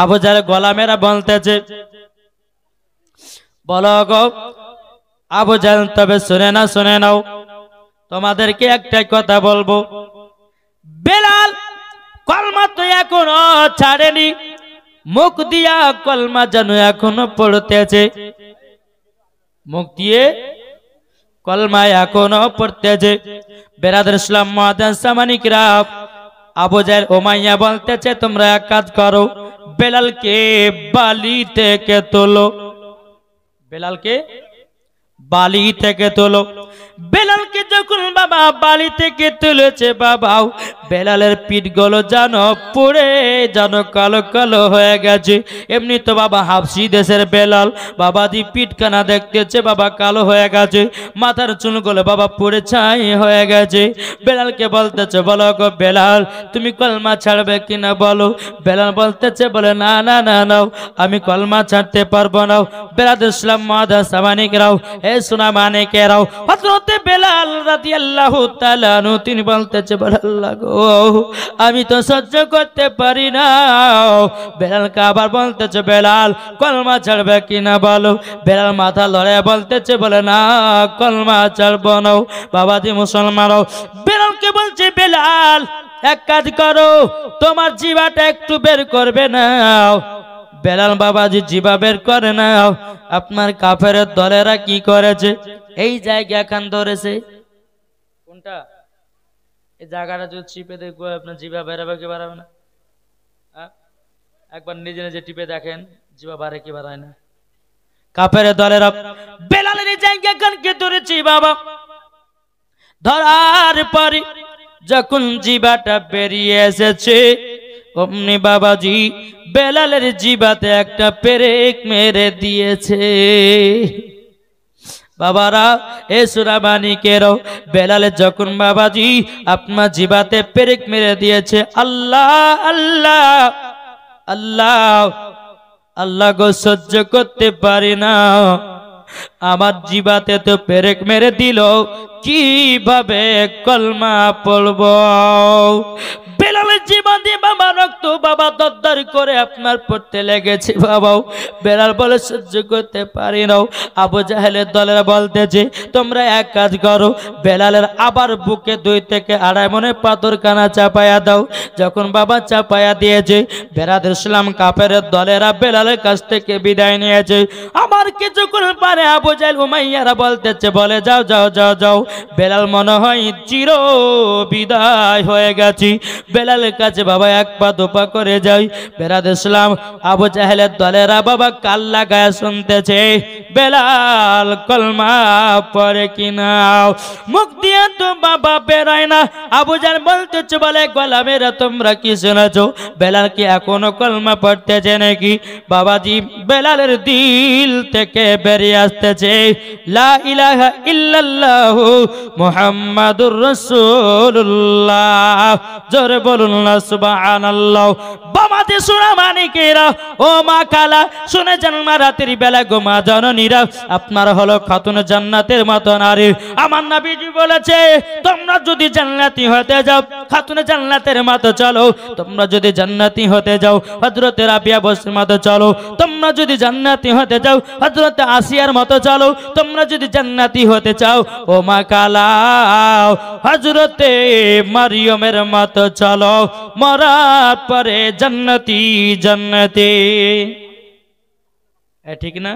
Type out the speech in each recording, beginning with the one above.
আবু জাহেল গোলামেরা বলতেছে, বলো গো আবু জাহেল, তবে শুনে নাও, তোমাদেরকে একটা কথা বলবো। বেলাল কলমা তো এখনো ছাড়েনি, মুখ দিয়া কলমা যেন এখনো পড়তেছে, মুখ দিয়ে কলমা এখনো পড়তেছে। বেরাদর ইসলাম মুআজ্জিন সামানিকরা, আবু জাহেল উমাইয়া বলতেছে, তোমরা এক কাজ করো, বেলালকে বালি থেকে তোলো, বেলালকে বালি থেকে তোলো। বেলালকে যখন বাবা বালি থেকে তুলেছে, বাবাও বেলালের পিঠ গুলো যেন পুড়ে যেন কালো কালো হয়ে গেছে। এমনি তো বাবা হাবশি দেশের বেলাল, বাবাজি পিঠখানা দেখতেছে বাবা কালো হয়ে গেছে, মাথার চুলগুলো বাবা পুড়ে ছাই হয়ে গেছে। বেলালকে বলতেছে, বলো গো বেলাল, তুমি কলমা ছাড়বে কিনা বলো। বেলাল বলতেছে, বলে না না না নাও, আমি কলমা ছাড়তে পারবো না। বেরাদর ইসলাম মুআজ্জিন সামানিকরাও, এ সোনা মানিকেরাও, হযরতে বেলাল রাদিয়াল্লাহু তাআলা আনহু তিনি বলতেছে, বলে আল্লাহ গো, আমি তো সহ্য করতে পারি না। বেলালকে আবার বলতেছে, বেলাল কলমা ছাড়বে কিনা বলো। বেলাল মাথা লড়ে বলতেছে, বলে না কলমা ছাড়বো না। বাবাজি মুসলমানরাও, বেলালকে বলছে, বেলাল এক কাজ করো, তোমার জিভাটা একটু বের করবে না। বেলাল বাবাজি জিভা বের করে না। আপনার কাফেরের দলেরা কি করেছে, এই জায়গা এখন ধরেছে, কোনটা এই জায়গাটা যদি চিপে দেখবো আপনার জিভা বেরাবে কি বাড়াবে না? একবার নিজে নিজে টিপে দেখেন জিভা বাড়ে কি বাড়ায় না। কাফেরের দলেরা বেলালের এই জায়গা এখানকে ধরেছে বাবা, ধরার পরে যখন জিভাটা বেরিয়ে এসেছে, অমনি বাবাজি বেলালের জিভাতে একটা পেরেক মেরে দিয়েছে। বাবারা এ সোনা মানিকেরাও, বেলালে যখন বাবাজি আপনার জিভাতে পেরেক মেরে দিয়েছে, আল্লাহ আল্লাহ আল্লাহ আল্লাহ গো, সহ্য করতে পারি না, আমার জিভাতে তো পেরেক মেরে দিল, কিভাবে কলমা পড়ব। বেলালের জিভা দিয়ে বাবা রক্ত বাবা দরদর করে আপনার পড়তে লেগেছে। বাবাও বেলাল বলে সহ্য করতে পারি না। আবু জাহেলের দলেরা বলতেছে, তোমরা এক কাজ করো, বেলালের আবার বুকে 2 থেকে 2.5 মনে পাথর কানা চাপায়া দাও। যখন বাবা চাপায়া দিয়েছে, বেরাদর ইসলাম কাফেরের দলেরা বেলালের কাছ থেকে বিদায় নিয়েছে। আমার কিছুক্ষণ পরে আবু জাহেল উমাইয়ারা বলতেছে, বলে যাও যাও যাও যাও, বেলাল মনে হয় চির বিদায় হয়ে গেছি। বেলালের কাছে বাবা 1 পা 2 পা করে যাই। বেরাদর ইসলাম আবু জাহেলের দলেরা বাবা কাল লাগায় শুনতেছে, বেলাল কলমা পড়ে কিনা। মুখ দিয়ে তো বাবা বেরোয় না। আবু জাহেল বলতেছে, বলে গোলামেরা তোমরা কি শুনেছো, বেলাল কি এখনো কলমা পড়তেছে নাকি? বাবাজি বেলালের দিল থেকে বেরিয়ে আসতেছে, লা ইলাহা ইল্লাল্লাহু মুহাম্মাদুর রাসূলুল্লাহ। জোরে বলুন না সুবহানাল্লাহ। বাবাজি সোনা মানিকেরা, ও মা খালা শুনে যান, মা রাতের বেলা গো মা জননীরা, আপনার হলো খাতুন জান্নাতের মতো নারী। আমার নবীজি বলেছে, তোমরা যদি জান্নাতি হতে যাও, খাতুন জান্নাতের মতো চলো। তোমরা যদি জান্নাতি হতে যাও, হযরত রাবিয়া বসরির মতো চলো। তোমরা যদি জান্নাতি হতে যাও, হযরত আসিয়ার মতো চলো। তোমরা যদি জান্নাতি হতে চাও, ও মা কালা হযরতে মারিয়মের মতো চলো। মরার পরে জান্নাতি জান্নাতি, ঠিক না?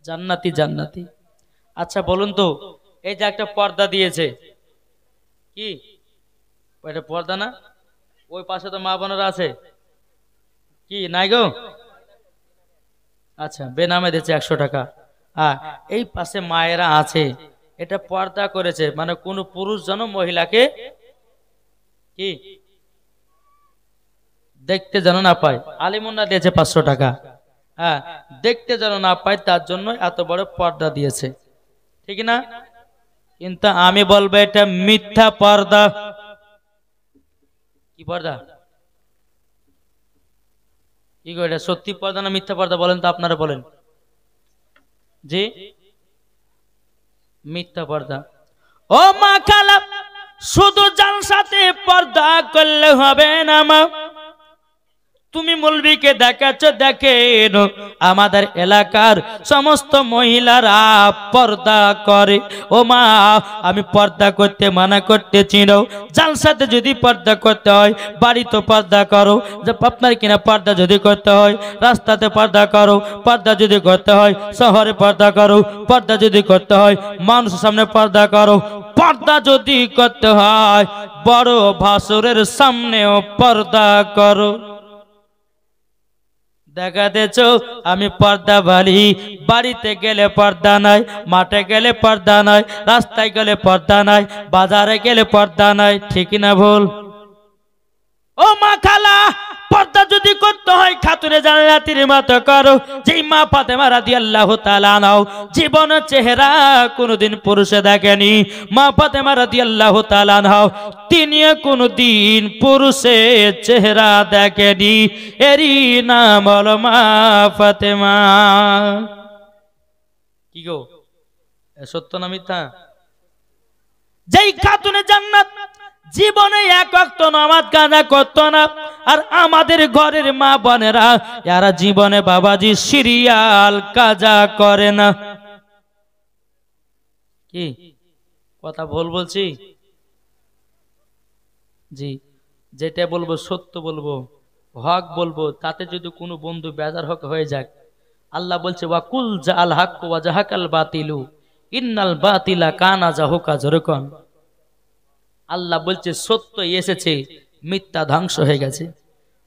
জান্নাতি জান্নাতি। আচ্ছা বলুন তো, এই যে একটা পর্দা দিয়েছে, কি ওইটা পর্দা না? ওই পাশে তো মা বোনেরা আছে, কি নাই গো? আচ্ছা বেনামে দিয়েছে 100 টাকা। এই পাশে মায়েরা আছে, এটা পর্দা করেছে, মানে কোন পুরুষ যেন মহিলাকে কি দেখতে যেন না পায়। আলিমুন্না দিয়েছে 500 টাকা। দেখতে যেন না পায় তার জন্য এত বড় পর্দা দিয়েছে, ঠিক না? কিন্তু আমি বলবো এটা মিথ্যা পর্দা। কি পর্দা? কি গো, এটা সত্যি পর্দা না মিথ্যা পর্দা বলেন তো, আপনারা বলেন। জি মিথ্যা পর্দা। ও মা খালা, শুধু জালসাতে পর্দা করলে হবে না মা, তুমি মৌলবীকে দেখাচ্ছ, দেখেন আমাদের এলাকার সমস্ত মহিলারা পর্দা করে। ও মা, আমি পর্দা করতে মানা করতেছি না। জালসাতে যদি পর্দা করতে হয় বাড়িতে পর্দা করো, যে আপনার কিনা পর্দা যদি করতে হয় রাস্তাতে পর্দা করো, পর্দা যদি করতে হয় শহরে পর্দা করো, পর্দা যদি করতে হয় মানুষের সামনে পর্দা করো, পর্দা যদি করতে হয় বড় ভাসুরের সামনেও পর্দা করো। দেখা দিয়েছ আমি পর্দা বাড়ি, বাড়িতে গেলে পর্দা নাই, মাঠে গেলে পর্দা নাই, রাস্তায় গেলে পর্দা নাই, বাজারে গেলে পর্দা নাই, ঠিক না ভুল? ও মা খালা, পর্দা যদি করতে হয় খাতুনে জান্নাতের মতো করো। যেই মা ফাতেমা রাদিয়াল্লাহু তাআলা আনহা জীবনের চেহারা কোনোদিন পুরুষে দেখেনি, মা ফাতেমা রাদিয়াল্লাহু তাআলা আনহা তিনিও কোনোদিন পুরুষের চেহারা দেখেনি। এরই নাম হলো মা ফাতেমা। কি গো, সত্য না মিথ্যা? যেই খাতুনে জান্নাত জীবনে এক ওয়াক্ত নামাজ কাজা করতো না, আর আমাদের ঘরের মা বোনেরা যারা জীবনে বাবাজি সিরিয়াল কাজা করে না। কি কথা ভুল বলছি? জি, যেটা বলবো সত্য বলবো, হক বলবো, তাতে যদি কোনো বন্ধু বেজার হক হয়ে যাক, আল্লাহ বলছে ওয়াকুল জাআল হক ওয়া জাহাকাল বাতিলু ইন্নাল বাতিলা কানা জাহুকা। যেরকম আল্লাহ বলছে সত্য এসেছে, মিথ্যা ধ্বংস হয়ে গেছে।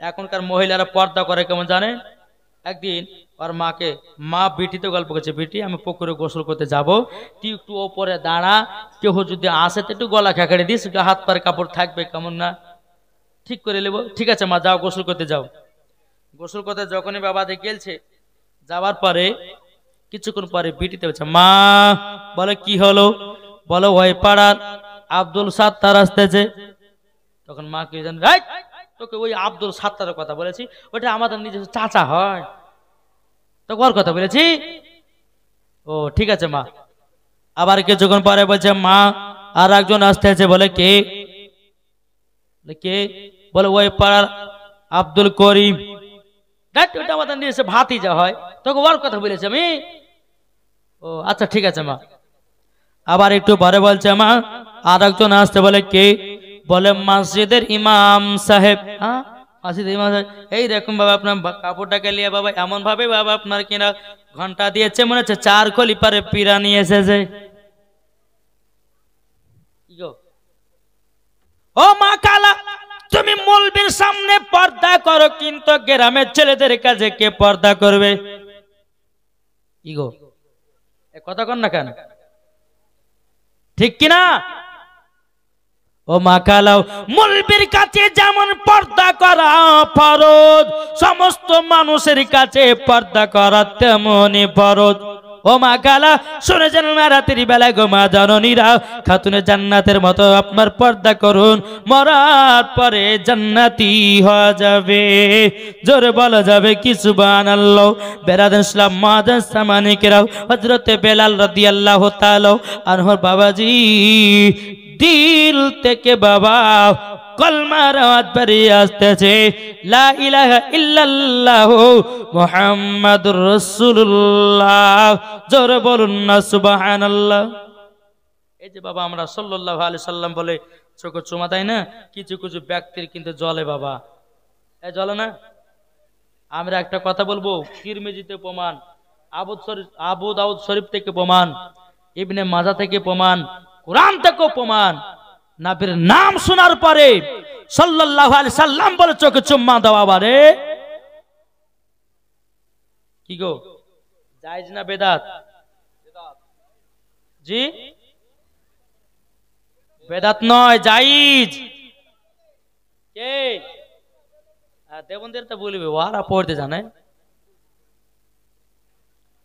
এখনকার মহিলারা পর্দা করে কেমন জানে? একদিন ওর মাকে, মা বিটিতে গল্প করছে, বিটি আমি পুকুরে গোসল করতে যাব, তুই একটু ওপরে দাঁড়া, কেউ যদি আসে তো একটু গলা খেঁকড়ে দিস, হাত পায়ের কাপড় থাকবে, কেমন না? ঠিক করে নেবো। ঠিক আছে মা, যাও গোসল করতে যাও। গোসল করতে যখনই বাবা গেলছে, যাওয়ার পরে কিছুক্ষণ পরে বিটিতে বলছে, মা, বলে কি হলো? বলো ওই পাড়ার আব্দুল সাত্তার আসতেছে। তখন মা কি জান, তোকে ওই আব্দুল সাত্তারের কথা বলেছি, ওটা আমাদের নিজস্ব চাচা হয়, তো ওর কথা বলেছি। ও ঠিক আছে মা। আবার কিছুক্ষণ পরে বলছে, মা আর একজন আসতেছে। বলে কে? কে? বলে ওই পাড়ার আব্দুল করিম। ওটা আমাদের নিজস্ব ভাতিজা হয়, তোকে ওর কথা বলেছি আমি। ও আচ্ছা ঠিক আছে মা। আবার একটু পরে বলছে, মা আর একজন আসতে। বলে কে? বলে মসজিদের ইমাম সাহেব। হ্যাঁ, মসজিদের ইমাম সাহেব। এইরকম বাবা আপনার কাপড়টাকে নিয়ে বাবা এমন ভাবে বাবা আপনার কিনা ঘন্টা দিয়েছে, মনে হচ্ছে 4 কলি পারে পিরা নিয়ে এসেছে। ও মা কালা, তুমি মৌলবীর সামনে পর্দা করো, কিন্তু গ্রামের ছেলেদের কাছে কে পর্দা করবে? ইগো কথা কন না কেন, ঠিক কিনা? ও মা কালাও, মৌলবীর কাছে যেমন পর্দা করা ফরজ, সমস্ত মানুষের কাছে পর্দা করা তেমনই ফরজ। ও মা কালা, শুনে যেন রাতের বেলায় গো মা জননীরা, খাতুনে জান্নাতের মতো আপনার পর্দা করুন, মরার পরে জান্নাতি হয়ে যাবে। জোরে বলা যাবে কি সুবহানাল্লাহ। বেরাদান ইসলাম মাদান সামানিকেরাও, হযরতে বেলাল রাদিয়াল্লাহু তাআলা আনহুর বাবাজি দিল থেকে বাবা কলমার আওয়াজ বেরিয়ে আসতেছে, লা ইলাহা ইল্লাল্লাহ মুহাম্মাদুর রাসূলুল্লাহ। জোরে বলুন না সুবহানাল্লাহ। এই যে বাবা আমরা সাল্লাল্লাহু আলাইহি সাল্লাম বলে চোখে চুমা দেয় না, কিছু কিছু ব্যক্তির কিন্তু জলে বাবা, এই জলে না। আমরা একটা কথা বলবো, তিরমিজিতে প্রমাণ, আবু দাউদ শরীফ থেকে প্রমাণ, ইবনে মাজা থেকে প্রমাণ, কোরআন থেকেও প্রমাণ। নবীর নাম শোনার পরে সাল্লাল্লাহু আলাইহি সাল্লাম বলে চোখে চুম্মা দেওয়া বারে কি গো, জায়েজ না বেদাত? জি, বেদাত নয়, জায়েজ। কে দেবন্দের তো বলবে, ওরা পড়তে জানে।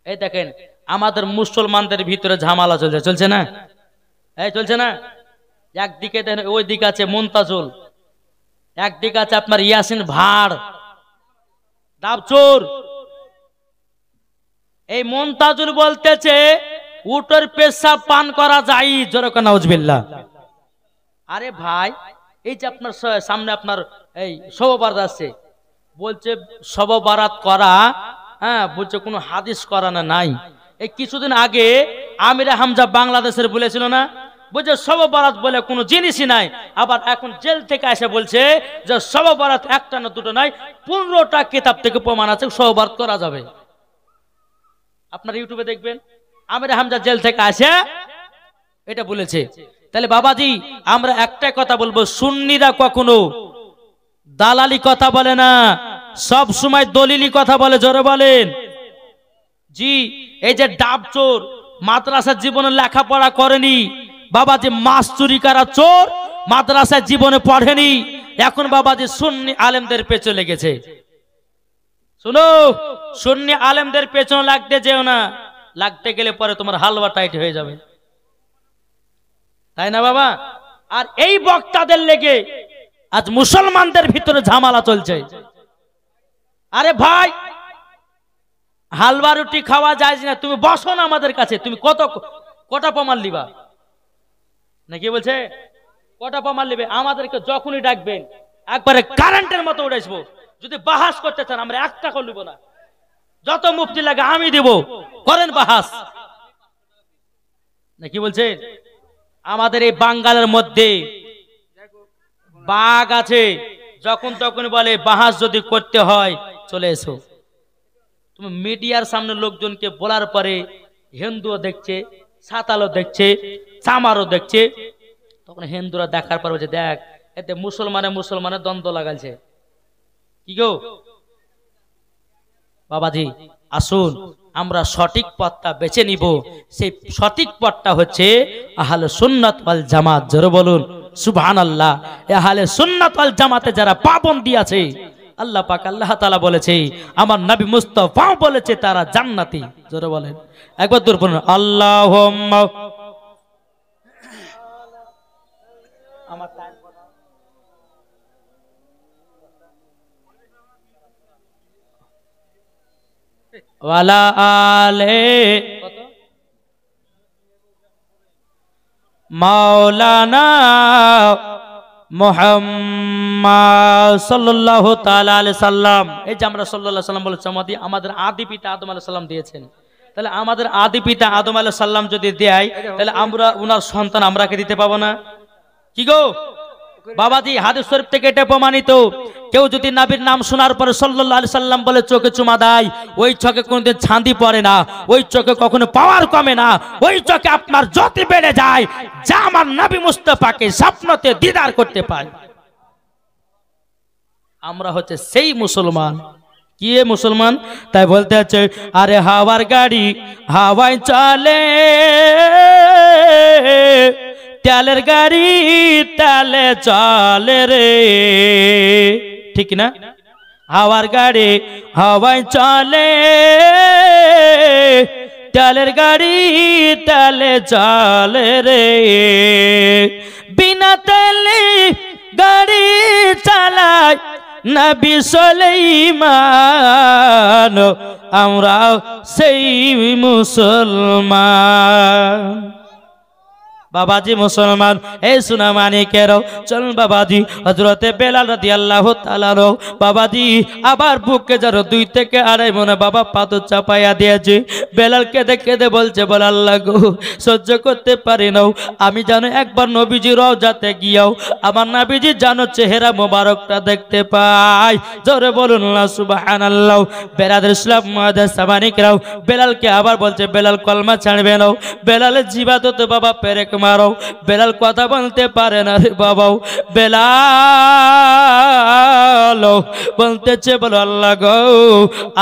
এই দেখেন আমাদের মুসলমানদের ভিতরে ঝামেলা চলছে, চলছে না? এই চলছে না? একদিকে দেখেন ওই দিকে আছে মুনতাজুল, একদিকে আছে আপনার ইয়াসিন ভাড় দাবচোর। এই মুনতাজুল বলতেছে উটের পেশাব পান করা যায়, জোরে নাউজুবিল্লাহ। আরে ভাই, এই যে আপনার সামনে আপনার এই শোভাবার আছে, বলছে শব বারাত করা, হ্যাঁ বলছে কোনো হাদিস করা না নাই। এই কিছুদিন আগে আমিরে হামজা বাংলাদেশের বলেছিল না, বলছে শব বারাত বলে কোনো জিনিসই নাই। আবার এখন জেল থেকে এসে বলছে যে শব বারাত একটা না দুটো নাই, 15টা কিতাব থেকে প্রমাণ আছে শব বারাত করা যাবে। আপনারা ইউটিউবে দেখবেন আমিরে হামজা জেল থেকে আসে এটা বলেছে। তাহলে বাবাজি আমরা একটাই কথা বলবো, সুন্নিরা কখনো দালালি কথা বলে না, সব সময় দলিলি কথা বলে। জোরে বলেন জি। এই যে ডাব চোর, মাদ্রাসার জীবনে লেখাপড়া করেনি, বাবাজি মাছ চুরি করা চোর, মাদ্রাসার জীবনে পড়েনি, এখন বাবাজি সুন্নি আলেমদের পেছনে লেগেছে। শুনো, সুন্নি আলেমদের পেছনে লাগতে যেও না, লাগতে গেলে পরে তোমার হালুয়া টাইট হয়ে যাবে, তাই না বাবা? আর এই বক্তাদের লেগে আজ মুসলমানদের ভিতরে ঝামেলা চলছে। আরে ভাই হালুয়া রুটি খাওয়া যায় না, তুমি বসো না আমাদের কাছে, তুমি কটা প্রমাণ লিবা নাকি বলছে, কটা প্রমাণ লিবে? আমাদেরকে যখনই ডাকবেন একবারে কারেন্টের মতো উড়ে আসবো। যদি বাহাস করতে চান আমরা একটা করে লিব না, যত মুফতি লাগে আমি দিব, করেন বাহাস নাকি বলছে? আমাদের এই বাঙ্গালের মধ্যে বাঘ আছে, যখন তখন বলে বাহাস যদি করতে হয় চলে এসো। তুমি মিডিয়ার সামনে লোকজনকে বলার পরে হিন্দুও দেখছে, সাতালও দেখছে, চামারও দেখছে, তখন হিন্দুরা দেখার পর বলছে দেখ এতে মুসলমানের দ্বন্দ্ব লাগাইছে। কি গো বাবাজি, আসুন আমরা সঠিক পথটা বেছে নিব। সেই সঠিক পথটা হচ্ছে আহলে সুন্নাত ওয়াল জামাত। জোরে বলুন সুবহানাল্লাহ। আহলে সুন্নাত ওয়াল জামাতে যারা পাবন্দি আছে, আল্লাহ পাক আল্লাহ তাআলা বলেছে, আমার নবী মুস্তাফা বলেছে তারা জান্নাতি। জোরে বলেন একবার দূর বলুন আল্লাহুম্মা। আমার টাইম ওয়ালা আলে মাওলানা মুহাম্মদ সাল্লাল্লাহু তাআলা আলাইহি সাল্লাম। এই যে আমরা সাল্লাল্লাহু আলাইহি সাল্লাম বলেছি, আমাদের আদি পিতা আদম আলাইহিস সালাম দিয়েছেন। তাহলে আমাদের আদি পিতা আদম আলাইহিস সালাম যদি দেয়, তাহলে আমরা ওনার সন্তান আমরাকে দিতে পাবো না? কি গো বাবাজি, হাদিস শরীফ থেকে এটা প্রমাণিত, কেউ যদি নবীর নাম শোনার পরে সাল্লাল্লাহু আলাইহি সাল্লাম বলে চোখে চুমা দেয়, ওই চোখে কোনোদিন ছাঁদি পড়ে না, ওই চোখে কখনো পাওয়ার কমে না, ওই চোখে আপনার জ্যোতি বেড়ে যায়, যা আমার নবী মুস্তাফাকে স্বপ্নতে দিদার করতে পায়। আমরা হচ্ছে সেই মুসলমান। কি মুসলমান? তাই বলতে আছে আরে হাওয়ার গাড়ি হাওয়ায় চলে, তেলের গাড়ি তেলে চলে রে, ঠিক না? হাওয়ার গাড়ি হাওয়ায় চলে, তেলের গাড়ি তেলে চলে রে, বিনা তেলে গাড়ি চালায় নবী সুলাইমান, আমরা সেই মুসলমান। বাবাজি মুসলমান এই সোনা মানিকেরও চল বাবাজি, হযরতে বেলাল রাদিয়াল্লাহু তাআলা বাবাজি আবার বুকে যারো 2 থেকে 2.5 মনে বাবা পাথর চাপাইয়া দিয়েছে। বেলাল কেঁদে কেঁদে বলছে, বল আল্লাহ গো সহ্য করতে পারি না, আমি জানো একবার নবীজি রওজাতে গিয়াও আমার নবীজি জানো চেহারা মোবারকটা দেখতে পাই। জোরে বলুন না সুবহানাল্লাহ। বেরাদার ইসলাম মুআদ্দাস মানিকরাও বেলালকে আবার বলছে, বেলাল কলমা ছাড়বে না। বেলালের জিবাতে তো বাবা পেরেক মারো। বেলাল কথা বলতে পারে না রে বাবাও। বেলাল বলতেছে, বলো আল্লাহ গো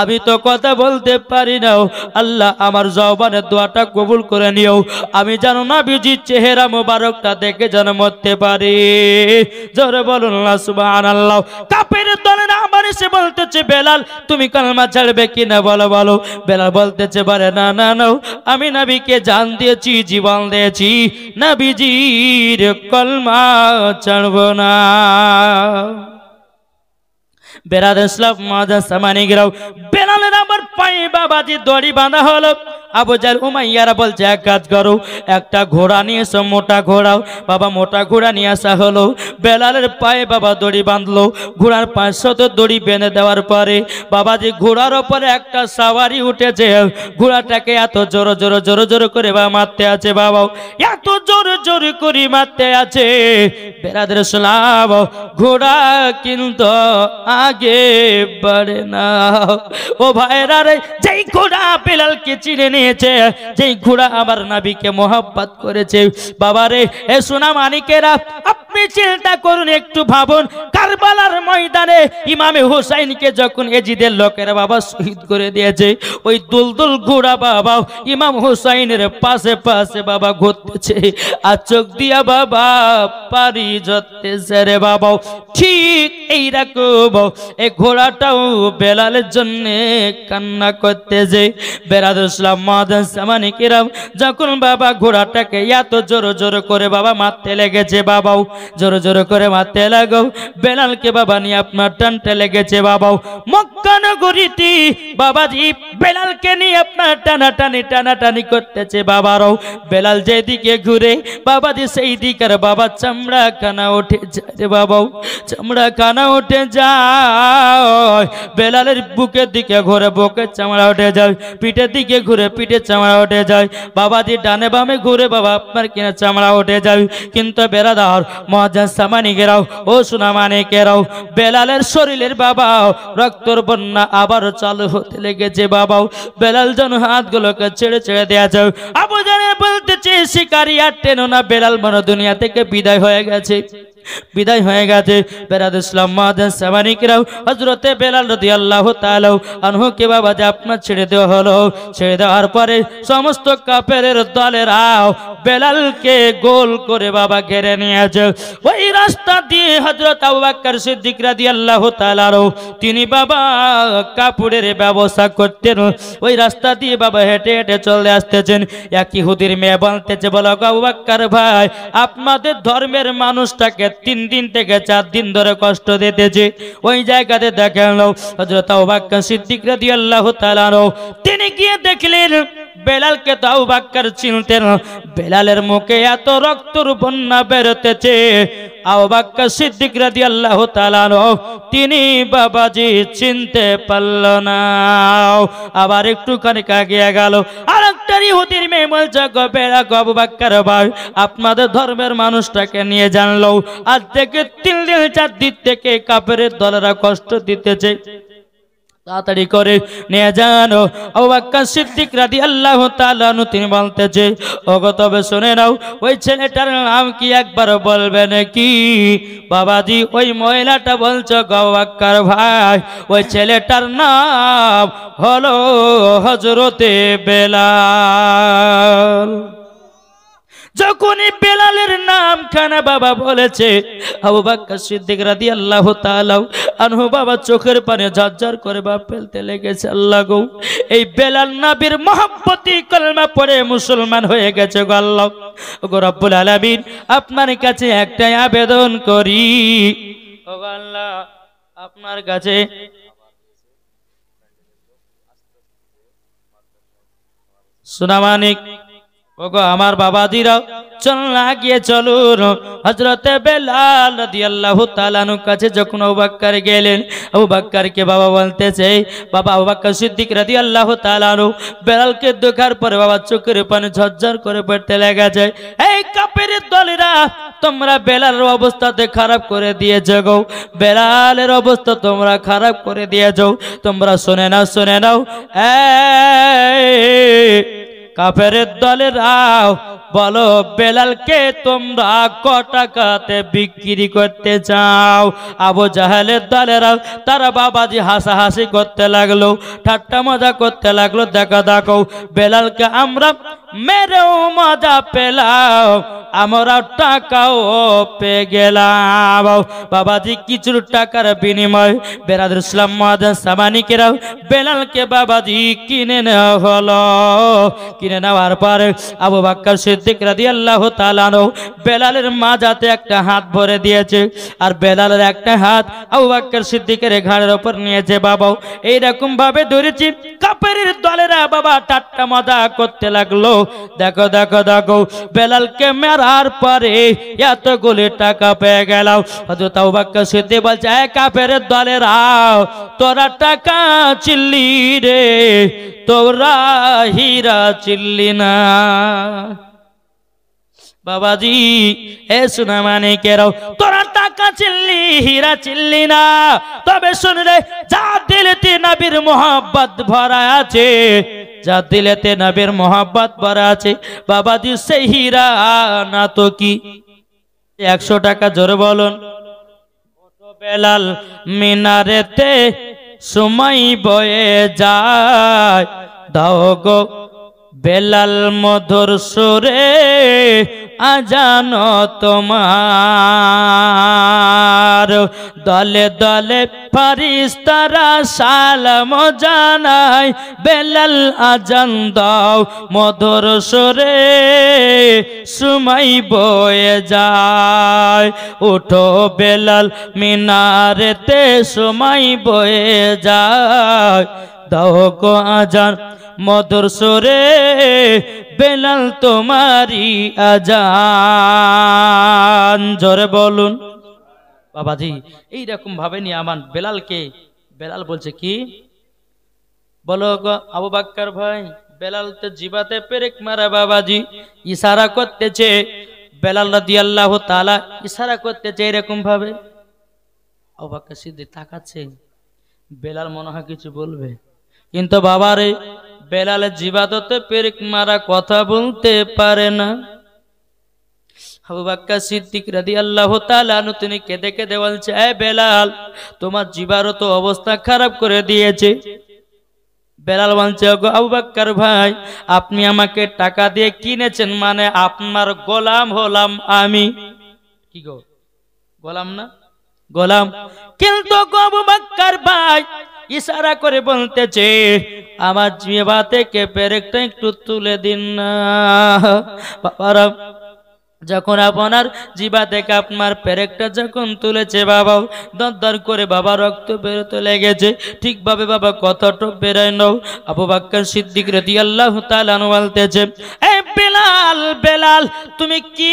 আমি তো কথা বলতে পারি না, আল্লাহ আমার জবানের দোয়াটা কবুল করে নিও, আমি জানো না নবীজির চেহারা মোবারকটা দেখে যেন মরতে পারি। জোরে বলুন না সুবহানাল্লাহ। কাফের দলের আমার এসে বলতেছে, বেলাল তুমি কলমা ছাড়বে কিনা বলো বলো। বেলাল বলতেছে, বলে না না না, আমি নবীকে জান দিয়েছি, জীবন দিয়েছি, নবীজির কলমা ছাড়ব না। বেরাদার ইসলাম মুআদ্দাস মানিকরাও বেলালের আমার পায়ে বাবাজি দড়ি বাঁধা হলো। আবু জাহেল উমাইয়ারা বলছে এক কাজ করো, একটা ঘোড়া নিয়ে এসো, মোটা ঘোড়াও। বাবা মোটা ঘোড়া নিয়ে আসা হলো, বেলালের পায়ে বাবা দড়ি বাঁধলো, ঘোড়ার 500 দড়ি বেঁধে দেওয়ার পরে বাবাজি ঘোড়ার ওপরে একটা সাওয়ারি উঠেছে, ঘোড়াটাকে এত জোর জোর জোর জোর করে বাবা মারতে আছে, বাবা এত জোর জোর করে মারতে আছে বেরাদের সালাম, ঘোড়া কিন্তু আগে বাড়ে না। ও ভাইরা রে, যেই ঘোড়া বেলালকে চিনে নিয়েছে, যেই ঘোড়া আমার নবীকে মোহাব্বত করেছে, বাবারে এ সোনা মানিকেরা, আপনি চিন্তা করুন, একটু ভাবুন, কারবালার ময়দানে ইমামে হুসাইনকে যখন এজিদের লোকেরা বাবা শহীদ করে দিয়েছে, ওই দুলদুল ঘোড়া বাবা ইমাম হুসাইনের পাশে পাশে বাবা ঘুরতেছে, আর চোখ দিয়া বাবা পারি যেতেছে রে বাবা। ঠিক এইরকম এই ঘোড়াটাও বেলালের জন্য কান্না করতেছে। বেরাদুল ইসলাম মাদান সামানিকেরাম, যখন বাবা ঘোড়াটাকে এত জোর জোর করে বাবা মারতে লেগেছে, বাবাও জোর জোর করে মারতে লাগাও, বেলালকে বাবা নিয়ে আপনার টানতে লেগেছে, বাবাও মক্কা নগরীতে বাবাজি বেলালকে নিয়ে আপনার টানাটানি টানাটানি করতেছে, বাবারাও বেলাল যেদিকে ঘুরে বাবাজি সেই দিকের বাবা চামড়া কানা উঠে যায় রে, বাবাও চামড়া কানা উঠে যায়, বেলালের বুকের দিকে ঘুরে বুকের চামড়া উঠে যায়, পিঠের দিকে ঘুরে পিঠের চামড়া উঠে যায়, বাবাজি ডানে বামে ঘুরে বাবা আপনার কিনা চামড়া উঠে যায়। কিন্তু বেরাদার মুআজ্জাজ সামানিকেরাও, ও সোনা মানিকেরাও, বেলালের শরীরের বাবা রক্তর বন্যা আবার চালু হতে লেগেছে, বাবাও বেলাল যেন হাতগুলোকে ছেড়ে ছেড়ে দেয়া যায়। আবু জাহেল বলতেছে শিকারি আর টেনো না, বেলাল মনে দুনিয়া থেকে বিদায় হয়ে গেছে, বিদায় হয়ে গেছে। বেরাদুল ইসলাম মাদান সামানিকেরাও, হযরতে বেলাল রাদিয়াল্লাহু তাআলা আনহুকে বাবা যে আপনার ছেড়ে দেওয়া হলো, ছেড়ে দেওয়ার পরে সমস্ত কাফেরের দলেরা বেলালকে গোল করে বাবা ঘিরে নিয়েছে। ওই রাস্তা দিয়ে হযরত আবু বকর সিদ্দিক রাদিয়াল্লাহু তাআলা তিনি বাবা কাপড়ের ব্যবসা করতেন, ওই রাস্তা দিয়ে বাবা হেঁটে হেঁটে চলে আসতেছেন। এক ইহুদির মেয়ে বলতেছে, বলো আবু বকর ভাই, আপনাদের ধর্মের মানুষটাকে 3 দিন থেকে 4 দিন ধরে কষ্ট দিতেছে। ওই জায়গাতে দেখেন হযরত আবু বকর সিদ্দিক রাদিয়াল্লাহু তাআলা তিনি গিয়ে দেখলেন বেলালকে তো আবু বকর চিনতেন, বেলালের মুখে এত রক্তর বন্যা বেরোতেছে, আবু বকর সিদ্দিক রাদিয়াল্লাহু তাআলা তিনি বাবাজি চিনতে পারল না। আবার একটুখানি আগিয়ে গেল, আরেকটা ইহুদির মেয়ে বলছে, আবু বকর ভাই, আপনাদের ধর্মের মানুষটাকে নিয়ে জানলো, আজ থেকে 3 দিন 4 দিন থেকে কাফেরের দলেরা কষ্ট দিতেছে, তাড়াতাড়ি করে নিয়ে জানো। আবু বকর সিদ্দিক রাদিয়াল্লাহু তাআলা তিনি বলতেছে, ওগো তবে শুনে নাও, ওই ছেলেটার নাম কি একবার বলবেন কি? বাবাজি ওই মহিলাটা বলছো, আবু বকর ভাই, ওই ছেলেটার নাম হলো হযরতে বেলাল। যখনই বেলালের নাম খানা বাবা বলেছে, আবু বকর সিদ্দিক রাদিয়াল্লাহু তাআলা আনহু বাবা চোখের পানি ঝরঝর করে বাবা ফেলতে লেগেছে। আল্লাহ গো, এই বেলাল নবীর মহব্বতি কলমা পড়ে মুসলমান হয়ে গেছে গো আল্লাহ গো রব্বুল আলামিন। আপনার কাছে একটাই আবেদন করি, ও আল্লাহ আপনার কাছে সোনা মানিক, ওগো আমার বাবাজিরাও চল না গিয়ে চলুন হযরতে বেলাল রাদিয়াল্লাহু তাআলা আনহুর কাছে। যখন আবু বকর গেলেন, আবু বকরকে বাবা বলতেছে, বাবা আবু বকর সিদ্দিক রাদিয়াল্লাহু তাআলা আনহু বেলালকে দেখার পরে বাবা চোখের পানি ঝরঝর করে পড়তে লেগেছে। এই কাফেরের দলেরা, তোমরা বেলালের অবস্থাতে খারাপ করে দিয়েছো গো, বেলালের অবস্থা তোমরা খারাপ করে দিয়েছো। তোমরা শুনে নাও, শুনে নাও, কাফেরের দলেরাও বলো বেলালকে তোমরা কত টাকাতে বিক্রি করতে চাও? আবু জাহেলের দলেরাও তারা বাবাজি হাসাহাসি করতে লাগলো, ঠাট্টা মজা করতে লাগলো। দেখো দেখো বেলালকে আমরা মেরেও মজা পেলাম, আমরা টাকাও পেয়ে গেলাম। বাবাজি কিছু টাকার বিনিময় বেলাল ইসলাম মুয়াজ্জিন সামানিকেরাও বেলালকে বাবাজি কিনে নেওয়া হলো। কিনে নেওয়ার পরে আবু বকর সিদ্দিক রাদিয়াল্লাহু তাআলা আনহু বেলালের মাজাতে একটা হাত ভরে দিয়েছে, আর বেলালের একটা হাত আবু বকর সিদ্দিকের ঘাড়ের উপর নিয়েছে। বাবা এইরকম ভাবে ধরেছি, কাফেরের দলেরা বাবা ঠাট্টা মজা করতে লাগলো। দেখো দেখো দেখো বেলালকে মেরার পরে এতগুলি টাকা পেয়ে গেল। হযরত আবু বকর সিদ্দিক বলছে, এ কাফেরের দলেরা তোরা টাকা চিল্লি রে, তোরা হীরা চিল্লি না। বাবাজি এ সোনা মানিকেরাও তোরা টাকা চিল্লি হীরা চিল্লি না, তবে শুন রে, যা দিলেতে নবীর মোহাব্বত ভরা আছে, যা দিলেতে নবীর মোহাব্বত ভরা আছে বাবাজি সেই হীরা না তো কি। 100 টাকা জোরে বলুন। বেলাল মিনারেতে সময় বয়ে যায়, দাও গো বেলাল মধুর সুরে আজান তোমার, দলে দলে ফেরেশতারা সালাম জানায়, বেলাল আজান দাও মধুর সুরে সময় বয়ে যায়। উঠো বেলাল মিনারেতে সময় বয়ে যায়, দাও গো আজান মধুর সুরে বেলাল তোমারি আজান। জোরে বলুন। বাবাজি এইরকম ভাবে নিয়ে আমার বেলালকে, বেলাল বলছে কি বলো গো আবু বকর ভাই, বেলাল তো জিবাতে পেরেক মারা বাবাজি, ইশারা করতেছে। বেলাল রাদিয়াল্লাহু তাআলা ইশারা করতেছে এরকম ভাবে। আবু বকর সিদ্দিক তাকাচ্ছে, বেলাল মনে হয় কিছু বলবে, কিন্তু বাবারে বেলাল জিবাতে পেরেক মারা কথা বলতে পারে না। আবু বকর সিদ্দিক রাদিয়াল্লাহু তাআলা আনহু তিনি কেঁদে কেঁদে বলছে, এ বেলাল তোমার জিবারও তো অবস্থা খারাপ করে দিয়েছে। বেলাল বলছে, আবু বকর ভাই আপনি আমাকে টাকা দিয়ে কিনেছেন, মানে আপনার গোলাম হলাম আমি। কি গো গোলাম না? গোলাম। কিন্তু আবু বকর ভাই ইশারা করে বলতেছে, আমার জিহ্বা থেকে পেরেকটা একটু তুলে দিন না। বাবারা যখন আপনার জিহ্বা থেকে আপনার পেরেকটা যখন তুলেছে বাবা, দরদর করে বাবা রক্ত বেরোতে লেগেছে। ঠিকভাবে বাবা কতটা বেরোয় নাও। আবু বকর সিদ্দিক রাদিয়াল্লাহু তাআলা আনহু বলতেছে, এ বেলাল বেলাল তুমি কি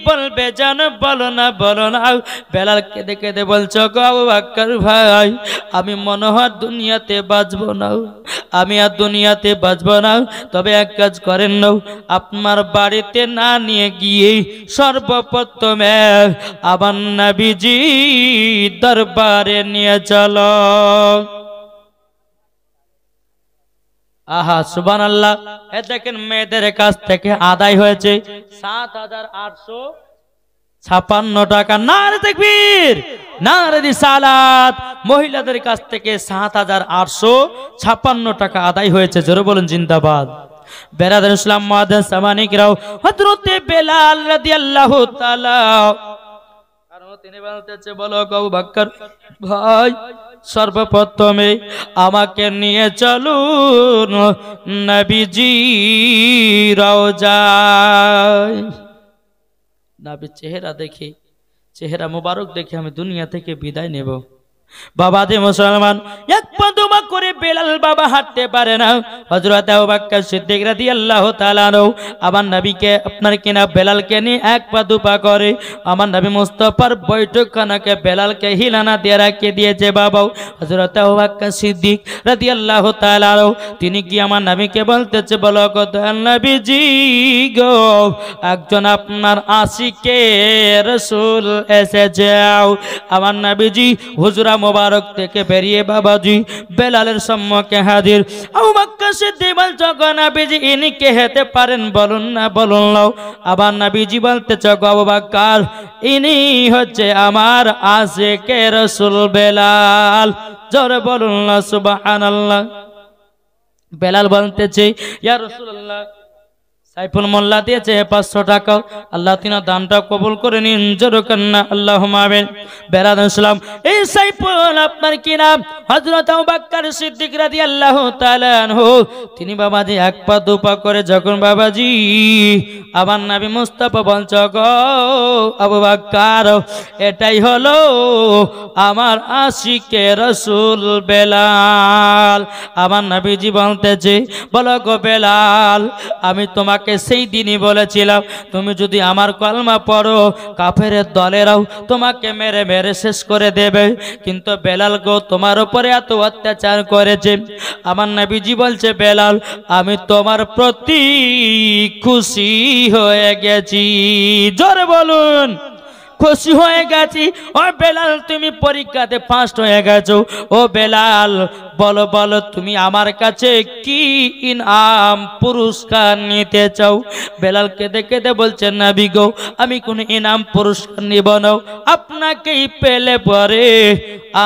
বলবে জানো, বলো না বলো না। বেলাল কেঁদে কেঁদে বলছো, গো আবু বকর ভাই আমি মনে হয় দুনিয়াতে বাঁচবো না, আমি আর দুনিয়াতে বাঁচবো না। তবে এক কাজ করেন নাও, আপনার বাড়িতে না নিয়ে গিয়ে সর্বপ্রথমে আমার নবীজি দরবারে নিয়ে চলো। আহা সুবহানাল্লাহ। এ দেখেন মেয়েদের কাছ থেকে আদায় হয়েছে ৭,৮৫৬ টাকা। নারে তাকবীর, নারে রিসালাত। মহিলাদের কাছ থেকে ৭,৮৫৬ টাকা আদায় হয়েছে। জোরে বলুন জিন্দাবাদ। বেরাদার ইসলাম মুয়াজ্জিন সামানিকরাও হযরত বেলাল রাদিয়াল্লাহু তাআলা কারণ তিনি বলতেছে, বলো আবু বকর ভাই সর্বপ্রথমে আমাকে নিয়ে চলুন নবীজি রওজায়। নবীর চেহারা দেখে, চেহারা মোবারক দেখে আমি দুনিয়া থেকে বিদায় নেব। বাবা দে মুসলমান, এক পা দুপা করে বেলাল বাবা হাঁটতে পারে না। হযরত আবু বকর সিদ্দিক রাদিয়াল্লাহু তাআলা আনহু আমার নবীকে আপনার কিনা বেলালকে নিয়ে এক পা দুপা করে আমার নবী মুস্তাফার বৈঠকখানাকে বেলালকে হিলানা দিয়ে রাখিয়ে দিয়েছে। বাবা হযরত আবু বকর সিদ্দিক রাদিয়াল্লাহু তাআলা আনহু তিনি কি আমার নবীকে বলতেছে, বলো গো নবীজি গো একজন আপনার আশিকে রাসূল এসেছে। আমার নবীজি হুজরা মোবারক থেকে বেরিয়ে বাবাজি বেলালের সম্মুখে হাজির। আবু বকর সিদ্দিক বলছে, গো নবীজি ইনি কে হতে পারেন বলুন না, বলুন নাও। আবার নবীজি বলতেছে, গো আবু বকর ইনি হচ্ছে আমার আশিকে রাসূল বেলাল। জোরে বলুন না সুবহানাল্লাহ। বেলাল বলতেছে, ইয়া রাসূলুল্লাহ সাইফুল মোল্লা দিয়েছে 500 টাকা, আল্লাহ তিনার দানটা কবুল করে নিন, জোরে কান্না আল্লাহুম্মা আমিন। বেলাল ইসলাম, এই সাইফুল আপনার কি নাম? হযরত আবু বকর সিদ্দিক রাদিয়াল্লাহু তাআলা আনহু। তিনি বাবাজি এক পা দুপা করে যখন বাবাজি আমার নবী মুস্তাফা বলছে গো আবু বকর, এটাই হলো আমার আশিকে রাসূল বেলাল। আমার নবীজি বলতেছে, বলো গো বেলাল, আমি তোমাকে সেই দিনই বলেছিলাম তুমি যদি আমার কলমা পড়ো কাফেরের দলেরাও তোমাকে মেরে মেরে শেষ করে দেবে, কিন্তু বেলাল গো তোমার উপরে এত অত্যাচার করেছে। আমার নবীজি বলছে, বেলাল আমি তোমার প্রতি খুশি হয়ে গেছি, জোরে বলুন খুশি হয়ে গেছি। ও বেলাল তুমি পরীক্ষাতে ফার্স্ট হয়ে গেছো। ও বেলাল বলো বলো তুমি আমার কাছে কি ইনাম পুরস্কার নিতে চাও? বেলাল কেঁদে কেঁদে বলছেন, নবী গো আমি কোনো ইনাম পুরস্কার নিব না, আপনাকেই পেলে পরে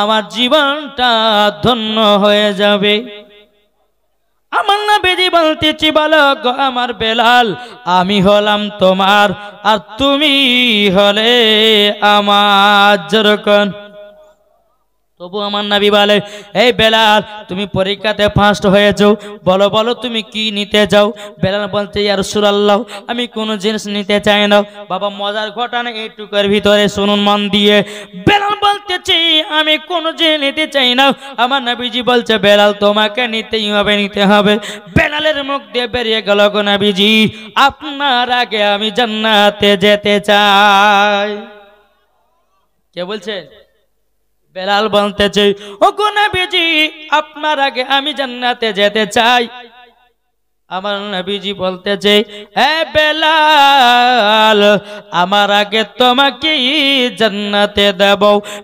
আমার জীবনটা ধন্য হয়ে যাবে। আমার নবীজি বলতেছি, বলো গো আমার বেলাল, আমি হলাম তোমার আর তুমি হলে আমার, যেরকম। তবু আমার নবী বলে, এই বেলাল তুমি পরীক্ষাতে ফার্স্ট হয়েছো, বলো বলো তুমি কি নিতে চাও? বেলাল বলছে, ইয়া রাসূলুল্লাহ আমি কোনো জিনিস নিতে চাই না। বাবা মজার ঘটনা এইটুকুর ভিতরে শুনুন মন দিয়ে। বেলাল বলতেছি আমি কোনো জিনিস নিতে চাই না। আমার নবীজি বলছে, বেলাল তোমাকে নিতেই হবে, নিতে হবে। বেলালের মুখ দিয়ে বেরিয়ে গেল, গো নবীজি আপনার আগে আমি জান্নাতে যেতে চাই। কে বলছে? বেলাল বলতেছে, ও গো নবীজি আপনার আগে আমি জান্নাতে যেতে চাই। আমার নবীজি বলতেছে, এ বেলাল আমার আগে তোমাকে জান্নাতে দেব।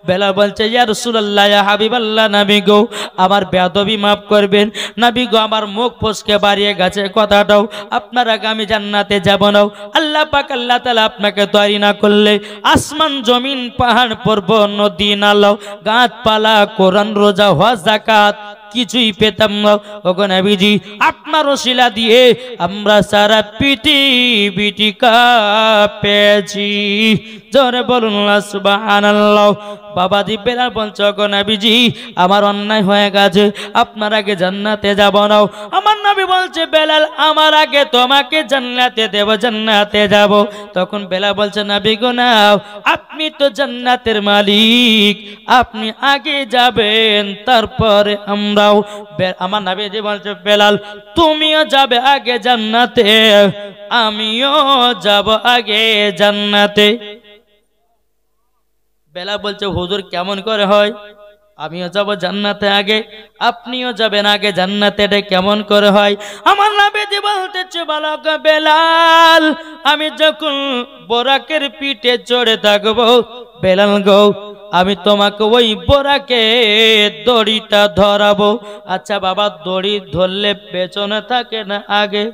বেলাল বলছে, ইয়া রাসূলুল্লাহ ইয়া হাবিবাল্লাহ, নবী গো আমার বেয়াদবি মাফ করবেন, নবী গো আমার মুখ ফসকে বাড়িয়ে গেছে কথাটাও, আপনার আগে আমি জান্নাতে যাব না। আল্লাহ পাক আল্লাহ তাআলা আপনাকে তৈরি না করলে আসমান জমিন পাহাড় পর্বত নদী নালা গাছপালা কোরআন রোজা হজ যাকাত কিছুই পেতাম না। ওগো নবীজি আপনার ওসিলা দিয়ে আমরা সারা পৃথিবীটি পেয়েছি, জোরে বলুন সুবহানাল্লাহ। বাবাজি বেলাল বলছে, ওগো নবীজি আমার অন্যায় হয়ে গেছে, আপনার আগে জান্নাতে যাব না। আমার নবী বলছে, বেলাল আমার আগে তোমাকে জান্নাতে দেব, জান্নাতে যাব। তখন বেলাল বলছে, নবী গো নাও, আপনি তো জান্নাতের মালিক, আপনি আগে যাবেন তারপরে আমরাও। আমার নবীজি বলছে, বেলাল তুমিও যাবে আগে জান্নাতে, আমিও যাব আগে জান্নাতে। বেলাল বলছে, হুজুর কেমন করে হয়? আমিও যাব জান্নাতে আগে, আপনিও যাবেন আগে জান্নাতে, এটা কেমন করে হয়? আমার নবীজি বলতেছে, বালক বেলাল আমি যখন বোরাকের পিঠে চড়ে থাকবো, বেলাল গো আমি তোমাকে ওই বোরাকে দড়িটা ধরাবো। আচ্ছা বাবা দড়ি ধরলে পেছনে থাকে না আগে?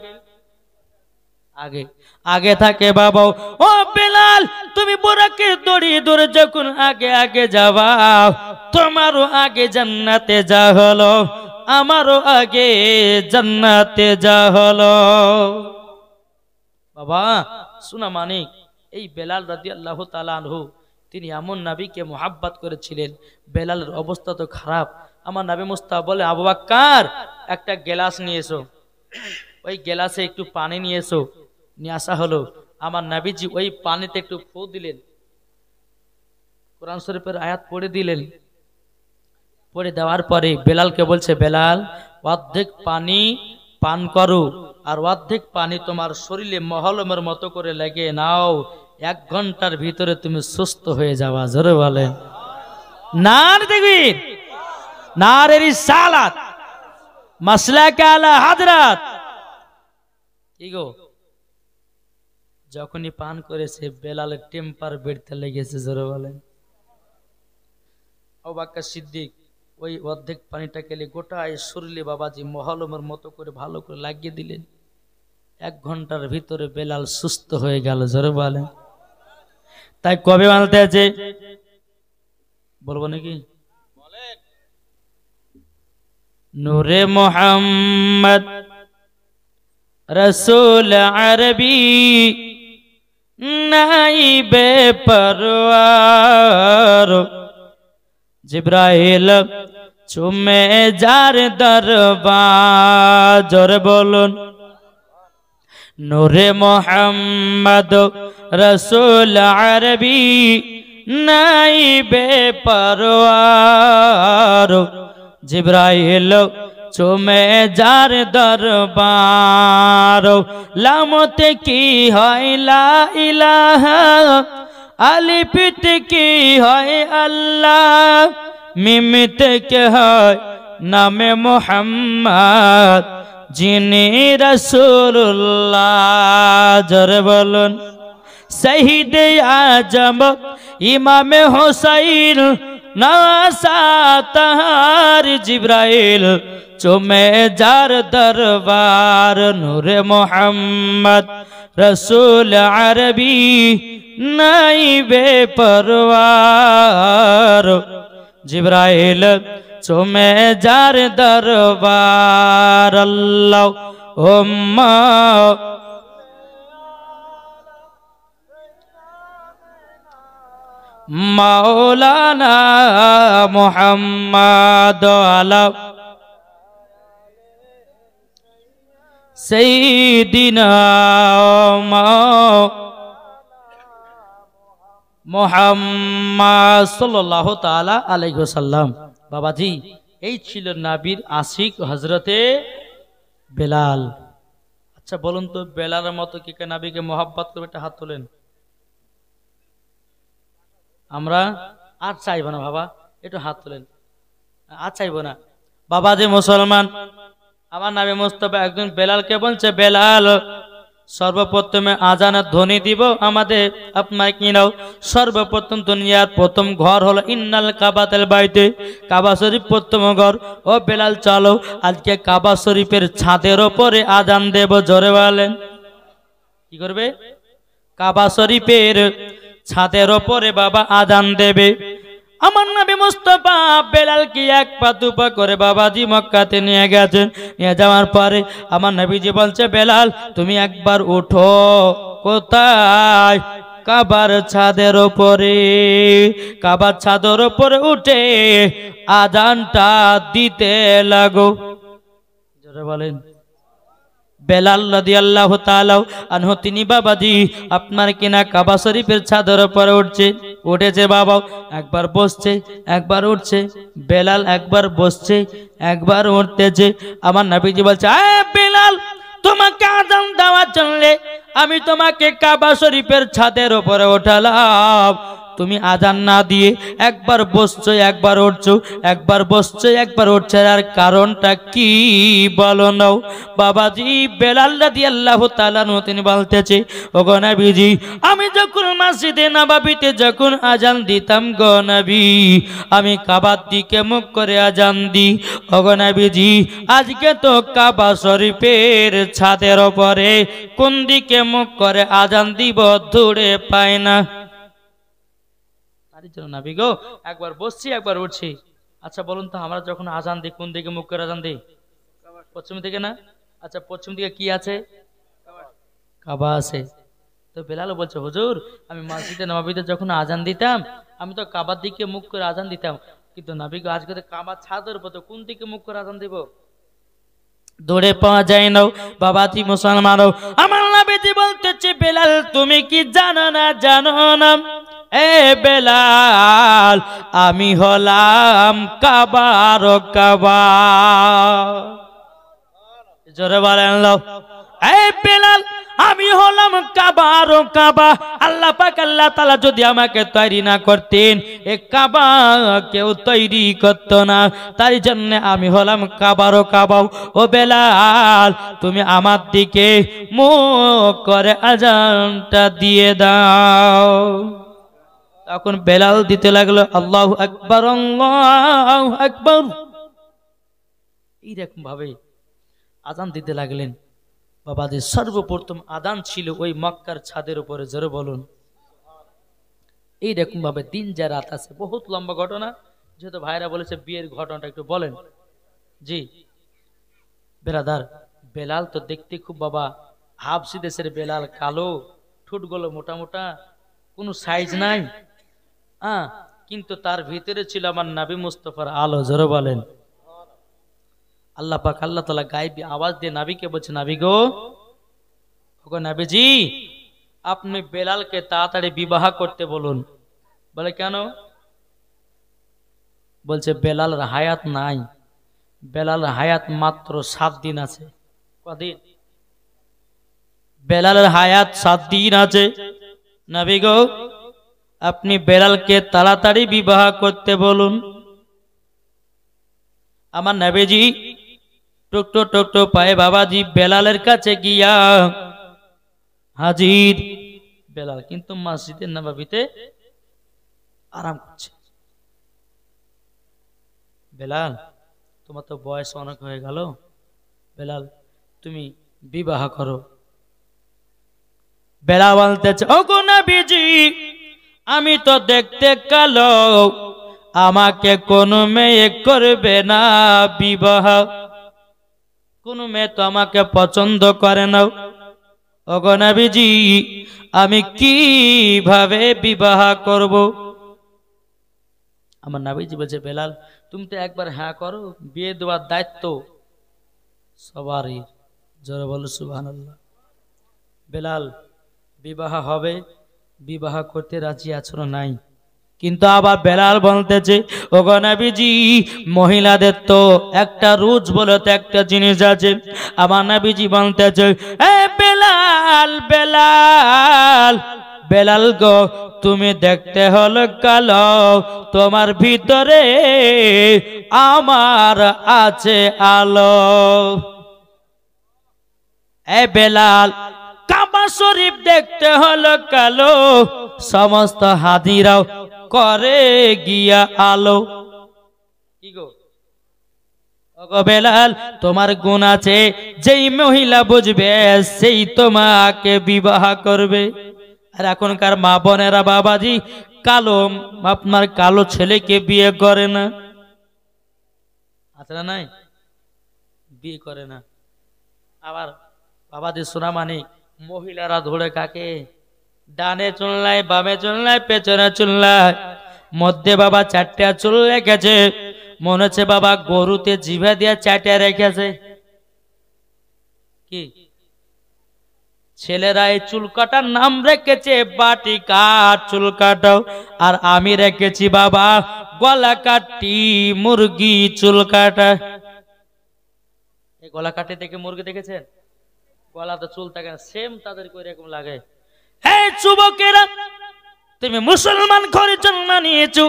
আগে আগে থাকে বাবা। ও বেলাল তুমি বোরাকে দড়ি ধরে যখন আগে আগে যাবা, তোমারও আগে জান্নাতে যা হলো, আমারও আগে জান্নাতে যা হলো। বাবা শোনা মানিক, এই বেলাল রাদিয়াল্লাহু তাআলা আনহু তিনি এমন নবীকে মুহাব্বত করেছিলেন, বেলালের অবস্থা তো খারাপ। আমার নবী মুস্তাফা বলে, আবু বকর একটা গ্লাস নিয়ে এসো, ওই গ্লাসে একটু পানি নিয়ে এসো। নিয়ে আসা হলো। আমার নবীজি ওই পানিতে একটু ফু দিলেন, কোরআন শরীফের আয়াত পড়ে দিলেন। পড়ে দেওয়ার পরে বেলালকে বলছে, বেলাল অর্ধেক পানি পান করো আর অর্ধেক পানি তোমার শরীরে মহলমের মতো করে লেগে নাও, 1 ঘন্টার ভিতরে তুমি সুস্থ হয়ে যাওয়া। জোরে বলেন নার তাকবীর, নারে রিসালাত, মাসলাকে আলা হাজরাত। কি গো যখনই পান করেছে বেলালের টেম্পার বেড়তে লেগেছে। জোরে বলেন। আবু বকর সিদ্দিক ওই অর্ধেক পানিটা খেলে গোটায় শরীরে বাবাজি মহলমের মতো করে ভালো করে লাগিয়ে দিলেন। 1 ঘন্টার ভিতরে বেলাল সুস্থ হয়ে গেল। জোরে বলেন। তাই কবে বলতে আছে বলবো নাকি? নূরে মুহাম্মদ রসুল আরবি নাইবে পরওয়ার জিব্রাইল চুমে যার দরবার জোরে বলুন নূরে মোহাম্মদ রসুল আরবি নাইবে পরওয়ার জিব্রাইল চুমে যার দরবার লামতে কি হয় লা ইলাহা আলিফতে কি হয় আল্লাহ মিমতে কি হয় নামে মোহাম্মদ যিনি রাসূলুল্লাহ জোরে বলুন শহীদ আজম ইমামে হোসাইন নওয়াসা তাহার জিব্রাইল চুমে যার দরবার নূরে মোহাম্মদ রসুল আরবি নাইবে পরওয়ার জিব্রাইল চুমে যার দরবার আল্লাহুম্মা মাওলানা মুহাম্মদ আলা সাইয়্যিদিনা মুহাম্মদ সাল্লাল্লাহু তাআলা আলাইহি ওয়াসাল্লাম। বাবাজি এই ছিল নবীর আশিক হযরতে বেলাল। আচ্ছা বলুন তো বেলালের মতো কি কে নবীকে মোহাব্বত করবে? একটা হাত তোলেন। আমরা আর চাইবো না বাবা, একটু হাত তোলেন। আর চাইবো না বাবা যে মুসলমান। আমার নবী মুস্তাফা একজন বেলালকে বলছে, বেলাল সর্বপ্রথমে আজানের ধ্বনি দিব আমাদের আপনার কি নাও। সর্বপ্রথম দুনিয়ার প্রথম ঘর হলো ইন্নাল কাবাতুল বাইতে, কাবা শরীফ প্রথম ঘর। ও বেলাল চলো আজকে কাবা শরীফের ছাদের ওপরে আজান দেব। জোরে বলেন কি করবে? কাবা শরীফের ছাদের ওপরে বাবা আজান দেবে। আমার নবী মুস্তাফা বেলালকে এক পা দুপা করে বাবাজি মক্কাতে নিয়ে গেছেন। নিয়ে যাওয়ার পরে আমার নবীজি বলছে, বেলাল তুমি একবার উঠো। কোথায়? কাবার ছাদের ওপরে। কাবার ছাদের ওপরে উঠে আজানটা দিতে লাগো। জোরে বলেন। বেলাল রাদিয়াল্লাহু তাআলা আনহু তিনি বাবাজি আপনার কিনা কাবা শরীফের ছাদের উপরে উঠেছে বাবা। একবার বসছে একবার উঠছে। বেলাল একবার বসছে একবার উঠতেছে। আমার নবীজি বলছে, এ বেলাল তোমাকে আজান দেওয়ার জন্য আমি তোমাকে কাবা শরীফের ছাদের উপরে ওঠালাম। তুমি আজান না দিয়ে একবার বসছো একবার উঠছো, একবার বসছো একবার উঠছো, আর কারণটা কি বলো নাও। বাবাজি বেলাল রাদিয়াল্লাহু তাআলা তিনি বলতেছে, ওগো নবীজি আমি যখন মসজিদে নববীতে যখন আজান দিতাম গো নবী, আমি কাবার দিকে মুখ করে আজান দিই। ওগো নবীজি আজকে তো কাবা শরীফের ছাদের উপরে কোন দিকে মুখ করে আজান দিব দূরে পাই না। নবী গো একবার বসছি একবার উঠছি। আচ্ছা বলুন তো আমরা যখন আজান দিই কোন দিকে মুখ করে আজান দিই? পশ্চিম দিকে না? আচ্ছা পশ্চিম দিকে কি আছে? কাবা আছে। তো বেলাল বলছে, হুজুর আমি মসজিদে নববীতে যখন আজান দিতাম আমি তো কাবার দিকে মুখ করে আজান দিতাম, কিন্তু নবী গো আজকে তো কাবার ছাদের উপর, কোন দিকে মুখ করে আজান দিব? দৌড়ে পাওয়া যায় না। বাবাজি মুসলমানও আমার নবীজি বলতেছে, বেলাল তুমি কি জানো না জানো না এ বেলাল আমি হলাম কাবার কাবা। জোরে বলেন লো। এ বেলাল আমি হলাম কাবার কাবা। আল্লাহ পাক আল্লাহ তাআলা যদি আমাকে তৈরি না করতেন এ কাবা কেউ তৈরি করত না। তাই জন্য আমি হলাম কাবার কাবা। ও বেলাল তুমি আমার দিকে মুখ করে আজানটা দিয়ে দাও। তখন বেলাল দিতে লাগলো আল্লাহু আকবার আল্লাহু আকবার। এইরকম ভাবে আজান দিতে লাগলেন। বাবাদের সর্বপ্রথম আজান ছিল ওই মক্কার ছাদের উপরে। জোরে বলুন। এইরকম ভাবে দিন যা রাত আছে, বহুত লম্বা ঘটনা, যেহেতু ভাইরা বলেছে বিয়ের ঘটনাটা একটু বলেন। জি বেরাদার, বেলাল তো দেখতে খুব বাবা হাবসি দেশের বেলাল, কালো, ঠোঁটগুলো মোটা মোটা, কোনো সাইজ নাই, কিন্তু তার ভিতরে ছিল আমার নবী মুস্তাফার আলো। জোরে বলেন আল্লাহ পাক, আল্লাহ তাআলা গায়েবী আওয়াজ দিয়ে নবীকে বলছে, নবী গো, ওগো নবীজি, আপনি বেলালকে তাড়াতাড়ি বিবাহ করতে বলুন। বলে কেন? বলছে বেলালের হায়াত নাই, বেলালের হায়াত মাত্র 7 দিন আছে। কদিন? বেলালের হায়াত 7 দিন আছে। নবী গো, আপনি বেলালকে তাড়াতাড়ি বিবাহ করতে বলুন। আমার নবীজি টুকটো টুকটো পায়ে বাবাজি বেলালের কাছে গিয়া হাজির। বেলাল কিন্তু মসজিদের নববীতে আরাম করছে। বেলাল, তোমার তো বয়স অনেক হয়ে গেল, বেলাল তুমি বিবাহ করো। বেলাল বলতেছে, ওগো নবীজি, আমি তো দেখতে কালো, আমাকে কোন মেয়ে করবে না বিবাহ, কোন মেয়ে তো আমাকে পছন্দ করে না। ওগো নবীজি, আমি কিভাবে বিবাহ করব? আমার নবীজি বলছে, বেলাল তুমি তো একবার হ্যাঁ করো, বিয়ে দেওয়ার দায়িত্ব সবারই। জোরে বলো সুবহানাল্লাহ। বেলাল বিবাহ হবে, বিবাহ করতে রাজি আছো না? নাই। কিন্তু আবার বেলাল বলতেছে, ওগো নবীজি, মহিলাদের তো একটা রুজ বলে তো একটা জিনিস আছে। আমার নবীজি বলতেছে, এ বেলাল, বেলাল, বেলাল গো, তুমি দেখতে হলো কালো, তোমার ভিতরে আমার আছে আলো। এ বেলাল, কাবা শরীফ দেখতে হলো কালো, সমস্ত হাজিরাও করে গিয়া আলো। কি গো? ওগো বেলাল, তোমার গুণ আছে, যেই মহিলা বুঝবে সেই তোমাকে বিবাহ করবে। আর এখনকার মা বোনেরা বাবাজি কালো, আপনার কালো ছেলেকে বিয়ে করে না, আছে না? নাই, বিয়ে করে না। আবার বাবাজি শোনা মানে মহিলারা ধরে কাকে? ডানে চুলনায়, বামে চুলনায়, পেছনে চুলনায়, মধ্যে বাবা 4টা চুল রেখেছে, মনে হচ্ছে বাবা গরুতে জিভে দিয়ে 4টা রেখেছে। কি? ছেলেরা এই চুল কাটার নাম রেখেছে বাটি কাট চুল কাটাও, আর আমি রেখেছি বাবা গলা কাটি মুরগি চুল কাটা। এই গলা কাটি দেখে মুরগি দেখেছেন? গলাতে চুল থাকে না, সেম তাদের করে এরকম লাগে। এই যুবকেরা, তুমি মুসলমান ঘরে জন্ম নিয়েছো,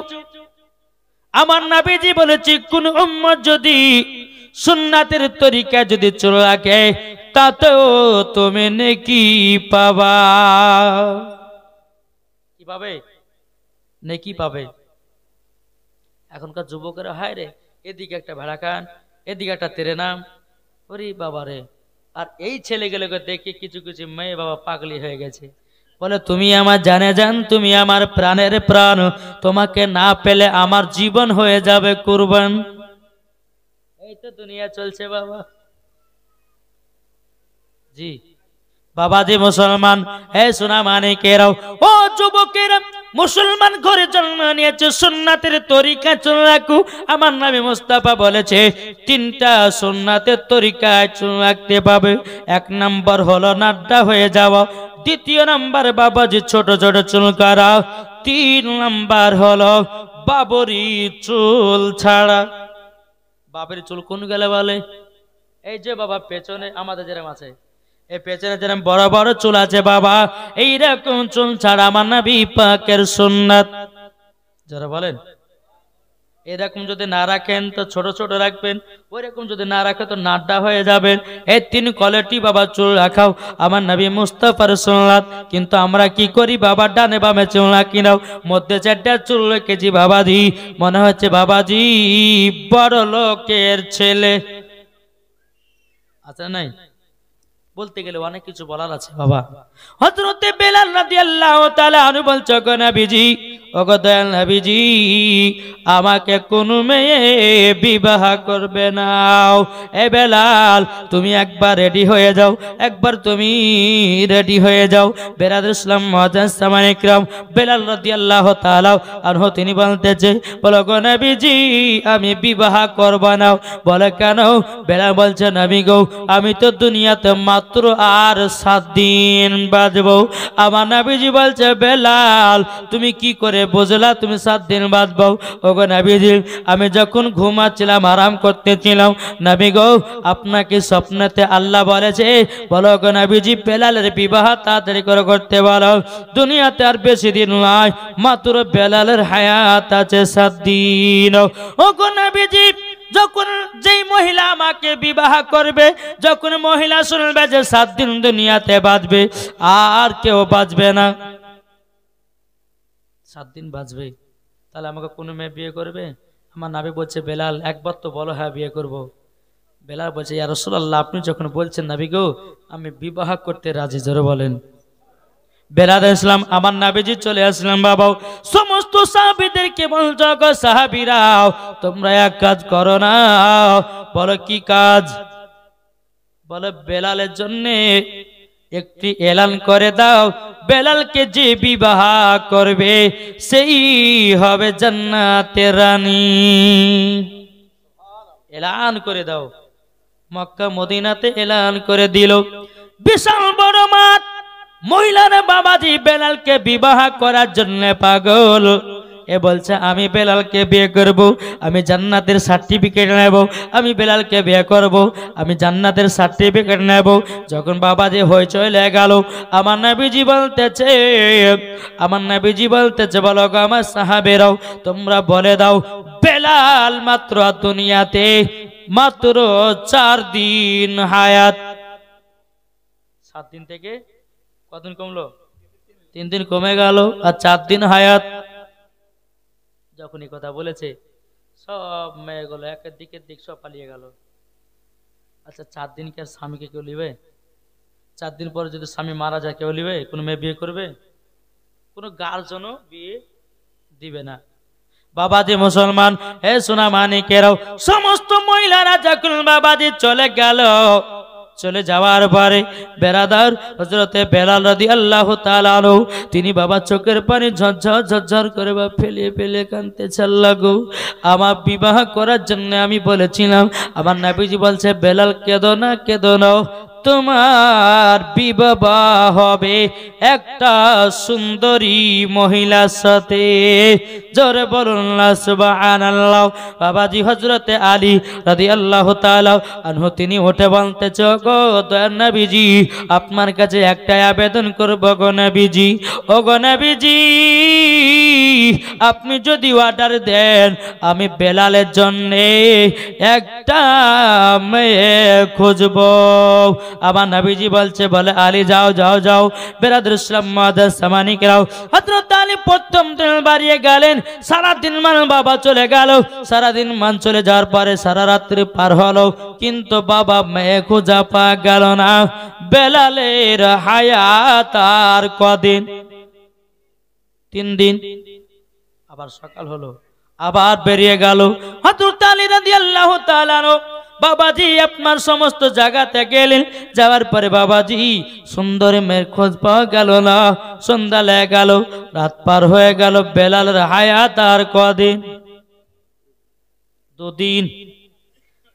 আমার নবীজি বলেছি কোন উম্মত যদি সুন্নাতের তরিকা যদি চলে রাখে তাতেও তুমি নেকি পাবা। কি পাবে? নেকি পাবে। এখনকার যুবকেরা হায় রে, এদিকে একটা ভেড়া কান, এদিকে একটা তেরে নাম, ওরে বাবা রে। আর এই ছেলেগুলোকে দেখে কিছু কিছু মেয়ে বাবা পাগলি হয়ে গেছে, বলে তুমি আমার জানে জান, তুমি আমার প্রাণের প্রাণ, তোমাকে না পেলে আমার জীবন হয়ে যাবে কুরবান। এই তো দুনিয়া চলছে বাবা। জি বাবাজি মুসলমান, হে সোনা মানিকেরাও, ও যুবকেরা, মুসলমান ঘরে জন্ম নিয়েছে, সুন্নাতের তরিকা চলে রাখো। আমার নবী মুস্তাফা বলেছে 3টা সুন্নাতের তরিকায় চলে রাখতে পাবে। 1 নাম্বার হলো নাড্ডা হয়ে যাওয়া, 2 নাম্বার বাবাজি ছোট ছোট চুল করা, 3 নাম্বার হলো বাবরি চুল ছাড়া। বাবরি চুল কোন গেলে বলে? এই যে বাবা পেছনে আমাদের যেরকম আছে, এই পেছনে যেরকম বড় বড় চুল আছে বাবা, এইরকম চুল ছাড়া আমার নবী পাকের সুন্নাত। যারা বলেন এরকম যদি না রাখেন তো ছোট ছোট রাখবেন, ওইরকম যদি না রাখে তো নাড্ডা হয়ে যাবেন। এই 3 কোয়ালিটি বাবা চুল রাখাও আমার নবী মুস্তাফার সুন্নাত। কিন্তু আমরা কি করি বাবা, ডানে বামে চুল রাখি নাও, মধ্যে 4টা চুল রেখেছি বাবাজি, মনে হচ্ছে বাবাজি বড় লোকের ছেলে। আচ্ছা নাই, বলতে গেলে অনেক কিছু বলার আছে বাবা। হযরতে বেলাল রাদিয়াল্লাহু তাআলা আনহু বলছে, গো নবীজি, ওগো দয়াল নবীজি আমাকে কোনো মেয়ে বিবাহ করবে না। এ বেলাল তুমি একবার রেডি হয়ে যাও, একবার তুমি রেডি হয়ে যাও। বেরাদুল ইসলাম মুআজ্জাজ সামানে ইকরাম বেলাল রাদিয়াল্লাহু তাআলা আনহু তিনি বলতেছে, বলো গো নবীজি আমি বিবাহ করব না। বলে কেন? বেলাল বলছে নবী গো আমি তো দুনিয়াতে মাত্র আর 7 দিন বাঁচবো। আমার নবীজি বলছে বেলাল তুমি কি করে বুঝলা তুমি 7 দিন বাঁচবো? ওগো নবীজি আমি যখন ঘুমাচ্ছিলাম আরাম করতেছিলাম নবী গো আপনাকে স্বপ্নেতে আল্লাহ বলেছে বলো গো নবীজি বেলালের বিবাহ তাড়াতাড়ি করে করতে বলো, দুনিয়াতে আর বেশি দিন নয়, মাত্র বেলালের হায়াত আছে 7 দিন। ওগো নবীজি যখন যেই মহিলা আমাকে বিবাহ করবে, যখন মহিলা শুনবে যে 7 দিন দুনিয়াতে বাঁচবে আর কেউ বাঁচবে না, 7 দিন বাঁচবে, তাহলে আমাকে কোনো মেয়ে বিয়ে করবে? আমার নবী বলছে বেলাল একবার তো বলো হ্যাঁ বিয়ে করব। বেলাল বলছে ইয়া রাসূলুল্লাহ আপনি যখন বলছেন নবী গো আমি বিবাহ করতে রাজি, জোরে বলেন। বেলাল ইসলাম আমার নবীজি চলে আসলাম বাবা সমস্ত সাহাবীদেরকে বলছো গো সাহাবীরাও তোমরা এক কাজ করো না। বলো কি কাজ? বলো বেলালের জন্য একটি এলান করে দাও, বেলালকে যে বিবাহ করবে সেই হবে জান্নাতের রানী। এলান করে দাও। মক্কা মদিনাতে এলান করে দিল। বিশাল বড় মাঠ, মহিলারা বাবাজি বেলালকে বিবাহ করার জন্য পাগল। এ বলছে আমি বেলালকে বিয়ে করব, আমি জান্নাতের সার্টিফিকেট নেব, আমি বেলালকে বিয়ে করব, আমি জান্নাতের সার্টিফিকেট নেব। যখন বাবাজি হইচই লেগে গেল আমার নবীজি বলতেছে বলো গো আমার সাহাবেরাও তোমরা বলে দাও বেলাল মাত্র দুনিয়াতে মাত্র 4 দিন হায়াত। 7 দিন থেকে কতদিন কমলো? 3 দিন কমে গেল আর 4 দিন হায়াত। যখন এই কথা বলেছে সব মেয়েগুলো একের দিকের দিক সব পালিয়ে গেল। আচ্ছা 4 দিন কি আর স্বামীকে কেউ নিবে? 4 দিন পরে যদি স্বামী মারা যায় কেউ নিবে? কোনো মেয়ে বিয়ে করবে? কোনো গার্জনও বিয়ে দিবে না। বাবাজি মুসলমান হে সোনা মানিকেরাও সমস্ত মহিলারা যখন বাবাজি চলে গেল, চলে যাওয়ার পরে বেরাদার হযরতে বেলাল রাদিয়াল্লাহু তাআলা আনহু তিনি বাবা চোখের পানি ঝরঝর ঝরঝর করে বা ফেলে ফেলে কাঁদতেছে, আল্লাহ গো আমার বিবাহ করার জন্য আমি বলেছিলাম। আমার নবীজি বলছে বেলাল কেঁদো না কেঁদো না, তোমার বিবাহ হবে একটা সুন্দরী মহিলার সাথে। জোরে বলুন না সুবহানাল্লাহ। বাবাজি হযরতে আলী রাদিয়াল্লাহু তাআলা আনহু তিনি উঠে বলতেছে গো দয়ার নবীজি আপনার কাছে একটাই আবেদন করব গো নবীজি, ও গো নবীজি আপনি যদি অর্ডার দেন আমি বেলালের জন্য একটা মেয়ে খুঁজব। আমার নবীজি বলছে বলে আলী যাও যাও যাও। বেরাদুল ইসলাম মুআজ্জাজ সামানিকরাও হযরত আলী প্রথম দিন বাড়িয়ে গেলেন, সারা দিন মান বাবা চলে গেল। সারা দিন মান চলে যাওয়ার পরে সারা রাত্রি পার হলো, কিন্তু বাবা মেয়ে খোঁজা পা গেল না। বেলালের হায়াত আর কদিন? 3 দিন। আবার সকাল হলো, আবার বেরিয়ে গেল। হযরত আলী রাদিয়াল্লাহু তাআলা বাবাজি আপনার সমস্ত জায়গাতে গেলেন, যাওয়ার পরে বাবাজি সুন্দর মেয়ের খোঁজ পাওয়া গেল না। সন্ধ্যা লেগে গেল, রাত পার হয়ে গেল। বেলালের হায়াত আর কদিন? 2 দিন।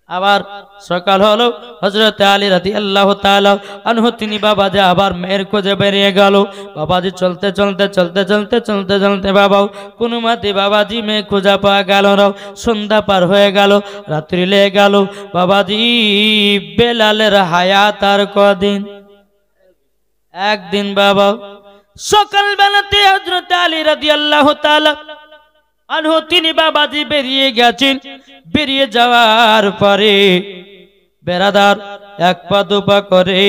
আবার সকাল হলো, হযরত আলী রাদিয়াল্লাহু তাআলা আনহু তিনি বাবাজি আবার মেয়ের খোঁজে বেরিয়ে গেল। বাবাজি চলতে চলতে চলতে চলতে চলতে চলতে বাবা কোনো মতে বাবাজি মেয়ে খোঁজা পাওয়া গেল না। সন্ধ্যা পার হয়ে গেল, রাত্রি লেগে গেল। বাবাজি বেলালের হায়াত আর কদিন? 1 দিন। বাবা সকাল বেলাতে হযরত আলী রাদিয়াল্লাহু তাআলা আনহু তিনি বাবাজি বেরিয়ে গেছেন। বেরিয়ে যাওয়ার পরে বেরাদার 1 পা 2 পা করে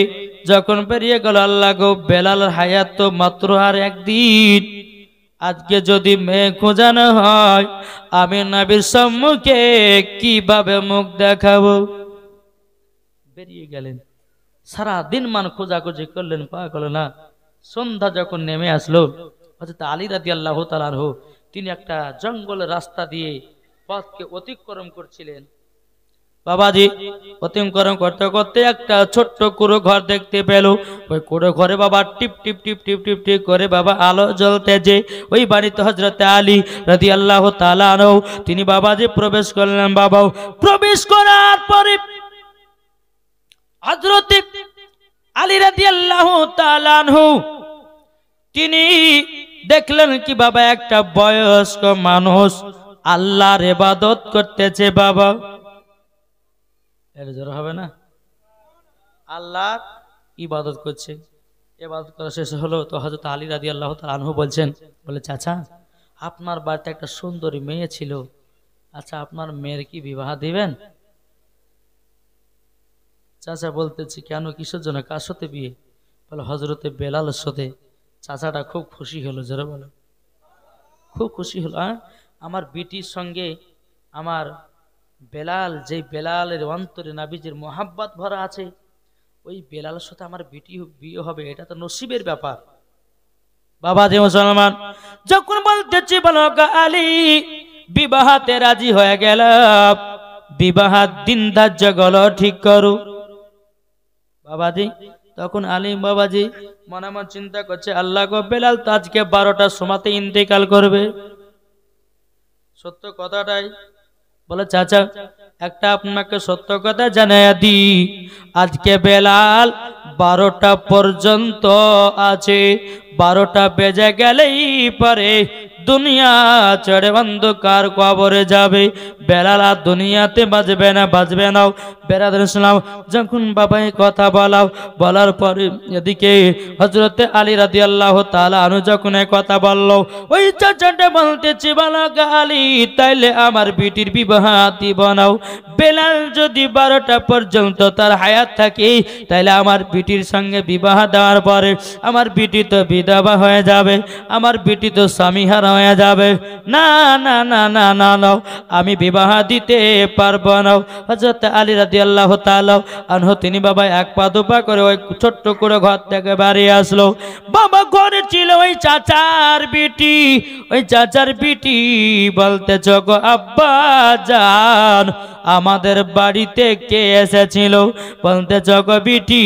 যখন বেরিয়ে গেল, আল্লাহ গো বেলালের হায়াত তো মাত্র আর 1 দিন। আজকে যদি মেয়ে খোঁজানো হয় আমি নবীর সম্মুখে কিভাবে মুখ দেখাবো? বেরিয়ে গেলেন, সারা দিন মান খোঁজাখুঁজি করলেন, পাওয়া গেল না। সন্ধ্যা যখন নেমে আসলো হযরত আলী রাদিয়াল্লাহু তাআলা আনহু তিনি একটা জঙ্গলের রাস্তা দিয়ে পথকে অতিক্রম করছিলেন। বাবাজি অতিক্রম করতে করতে একটা ছোট্ট কুড়ো ঘর দেখতে পেল। ওই কুড়ো ঘরে বাবা টিপ টিপ টিপ টিপ টিপ টিপ করে বাবা আলো জ্বলতেছে। ওই বাড়িতে হযরতে আলী রাদিয়াল্লাহু তাআলা আনহু তিনি বাবাজি প্রবেশ করলেন। বাবা প্রবেশ করার পরে হযরতে আলী রাদিয়াল্লাহু তাআলা আনহু তিনি দেখলেন কি বাবা একটা বয়স্ক মানুষ আল্লাহর ইবাদত করতেছে। বাবা এর জোর হবে না, আল্লাহর ইবাদত করছে। ইবাদত করা শেষ হলো তো হযরত আলী রাদিয়াল্লাহু তাআলা আনহু বলছেন, বলে চাচা আপনার বাড়িতে একটা সুন্দরী মেয়ে ছিল, আচ্ছা আপনার মেয়ের কি বিবাহ দিবেন? চাচা বলতেছি কেন, কিসের জন্য, কার সাথে বিয়ে? বলে হযরতে বেলালের সাথে। চাচাটা খুব খুশি হলো, জোরে বলো খুব খুশি হলো। আমার বিটির সঙ্গে আমার বেলাল, যে বেলালের অন্তরে নবীজির মোহাব্বত ভরা আছে, ওই বেলালের সাথে আমার বিটি বিয়ে হবে, এটা তো নসিবের ব্যাপার। বাবা যে মুসলমান যখন বলতেছি বলো আলী বিবাহতে রাজি হয়ে গেল, বিবাহ দিন ধার্য গলো ঠিক করো। বাবাজি তখন আলী বাবাজি মনে মনে চিন্তা করছে, আল্লাহ গো বেলাল তো আজকে 12টার সময়তে ইন্তেকাল করবে, সত্য কথাটাই। বলে চাচা একটা আপনাকে সত্য কথা জানাইয়া দি, আজকে বেলাল 12টা পর্যন্ত আছে, 12টা বেজে গেলেই পরে দুনিয়া ছেড়ে অন্ধকার কবরে যাবে, বেলাল আর দুনিয়াতে বাজবে না, বাজবে না। বেরাদার ইসলাম যখন বাবাই কথা বলার পরে এদিকে হযরতে আলী রাদিয়াল্লাহু তাআলা আনহু যখন কথা বলল, ওই চাচাটা বলতেছে বলো আলী তাইলে আমার বিটির বিবাহ দিব নাও। বেলাল যদি 12টা পর্যন্ত তার হায়াত থাকে তাইলে আমার বিটির সঙ্গে বিবাহ দেওয়ার পরে আমার বিটি তো বিধবা হয়ে যাবে, আমার বিটি তো স্বামীহারা হয়ে যাবে। না না না না না না, আমি বিবাহ দিতে পারবো না। হযরত আলী রাদিয়াল্লাহু তাআলা আনহু তিনি বাবা এক পা দুপা করে ওই ছোট্ট করে ঘর থেকে বেরিয়ে আসলো। বাবা ঘরে ছিল ওই চাচার বিটি, ওই চাচার বিটি বলতে গো আব্বা জান আমাদের বাড়িতে কে এসেছিল? বলতে গো বিটি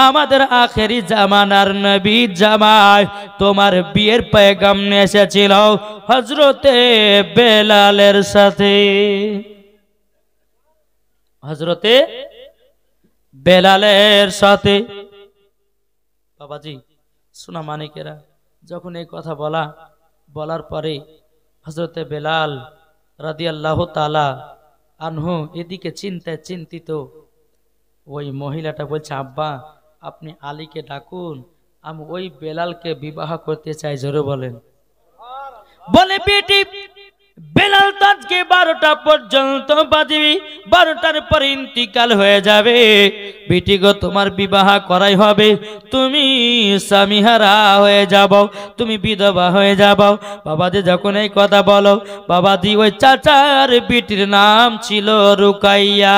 আমাদের আখেরি জামানার নবী জামাই তোমার বিয়ের পেগাম নিয়ে এসেছিল হযরতে বেলালের সাথে, হযরতে বেলালের সাথে। বাবাজি সোনা মানিকেরা যখন এই কথা বলার পরে হযরতে বেলাল রাদিয়াল্লাহু তাআলা আনহু এদিকে চিন্তিত। ওই মহিলাটা বলছে আব্বা আপনি আলীকে ডাকুন, আমি ওই বেলালকে বিবাহ করতে চাই, জোরে বলেন। বলে বেটি বেলাল তো আজকে 12টা পর্যন্ত বাজবে, 12টার পরে ইন্তিকাল হয়ে যাবে, বেটি গো তোমার বিবাহ করাই হবে, তুমি স্বামীহারা হয়ে যাব, তুমি বিধবা হয়ে যাব। বাবাজি যখন এই কথা বলো, বাবাজি ওই চাচার বিটির নাম ছিল রুকাইয়া,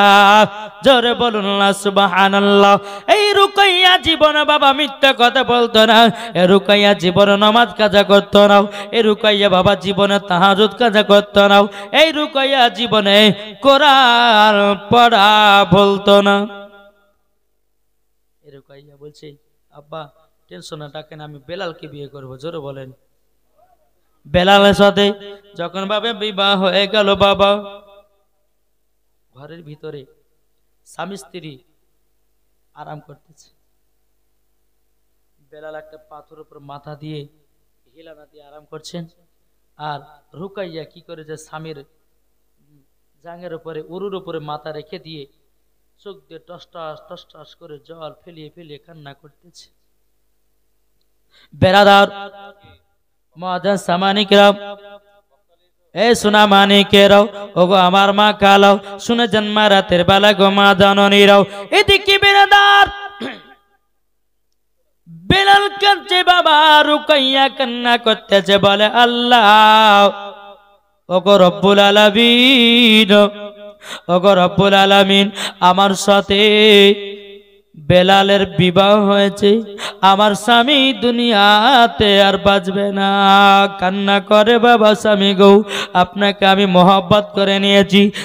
জোরে বলুন না সুবহানাল্লাহ। এই রুকাইয়া জীবনে বাবা মিথ্যা কথা বলতো না, এ রুকাইয়া জীবনে নামাজ কাজা করতো না, এ রুকাইয়া বাবা জীবনে তাহাজ্জুদ কাজা করতো না, এই রুকাইয়া জীবনে কোরআন পড়া বলতো না। এই রুকাইয়া বলছে আব্বা টেনশন না টাকেন, আমি বেলালকে বিয়ে করবো, জোরে বলেন। বেলালের সাথে যখন বাবা বিবাহ হয়ে গেল, বাবা ঘরের ভিতরে স্বামী স্ত্রী আরাম করতেছে, বেলাল একটা পাথর উপর মাথা দিয়ে হিলানা দিয়ে আরাম করছেন, আর রুকাইয়া কি করে যে স্বামীর জাঙ্গের উপরে উরুর উপরে মাথা রেখে দিয়ে চোখ দিয়ে টসটাস করে জল ফেলিয়ে কান্না করতেছে। বেরাদার মুআজ্জাজ সামানিকরাম, এ সোনা মানিকেরাও, ওগো আমার মা কালাও, শুনে জন্মা রাতের বেলা গো মা জননীরাও, এদিকে বেরাদার বেলাল কাঁদছে, বাবা রুকাইয়া কান্না করতেছে, বলে আল্লাহ ওগো রব্বুল আলামিন, ওগো রব্বুল আলামিন আমার সাথে বেলালের বিবাহ হয়েছে, আমার স্বামী দুনিয়াতে আর বাঁচবে না। কান্না করে বাবা, স্বামী গো আপনাকে আমি মহব্বত করে নিয়েছি,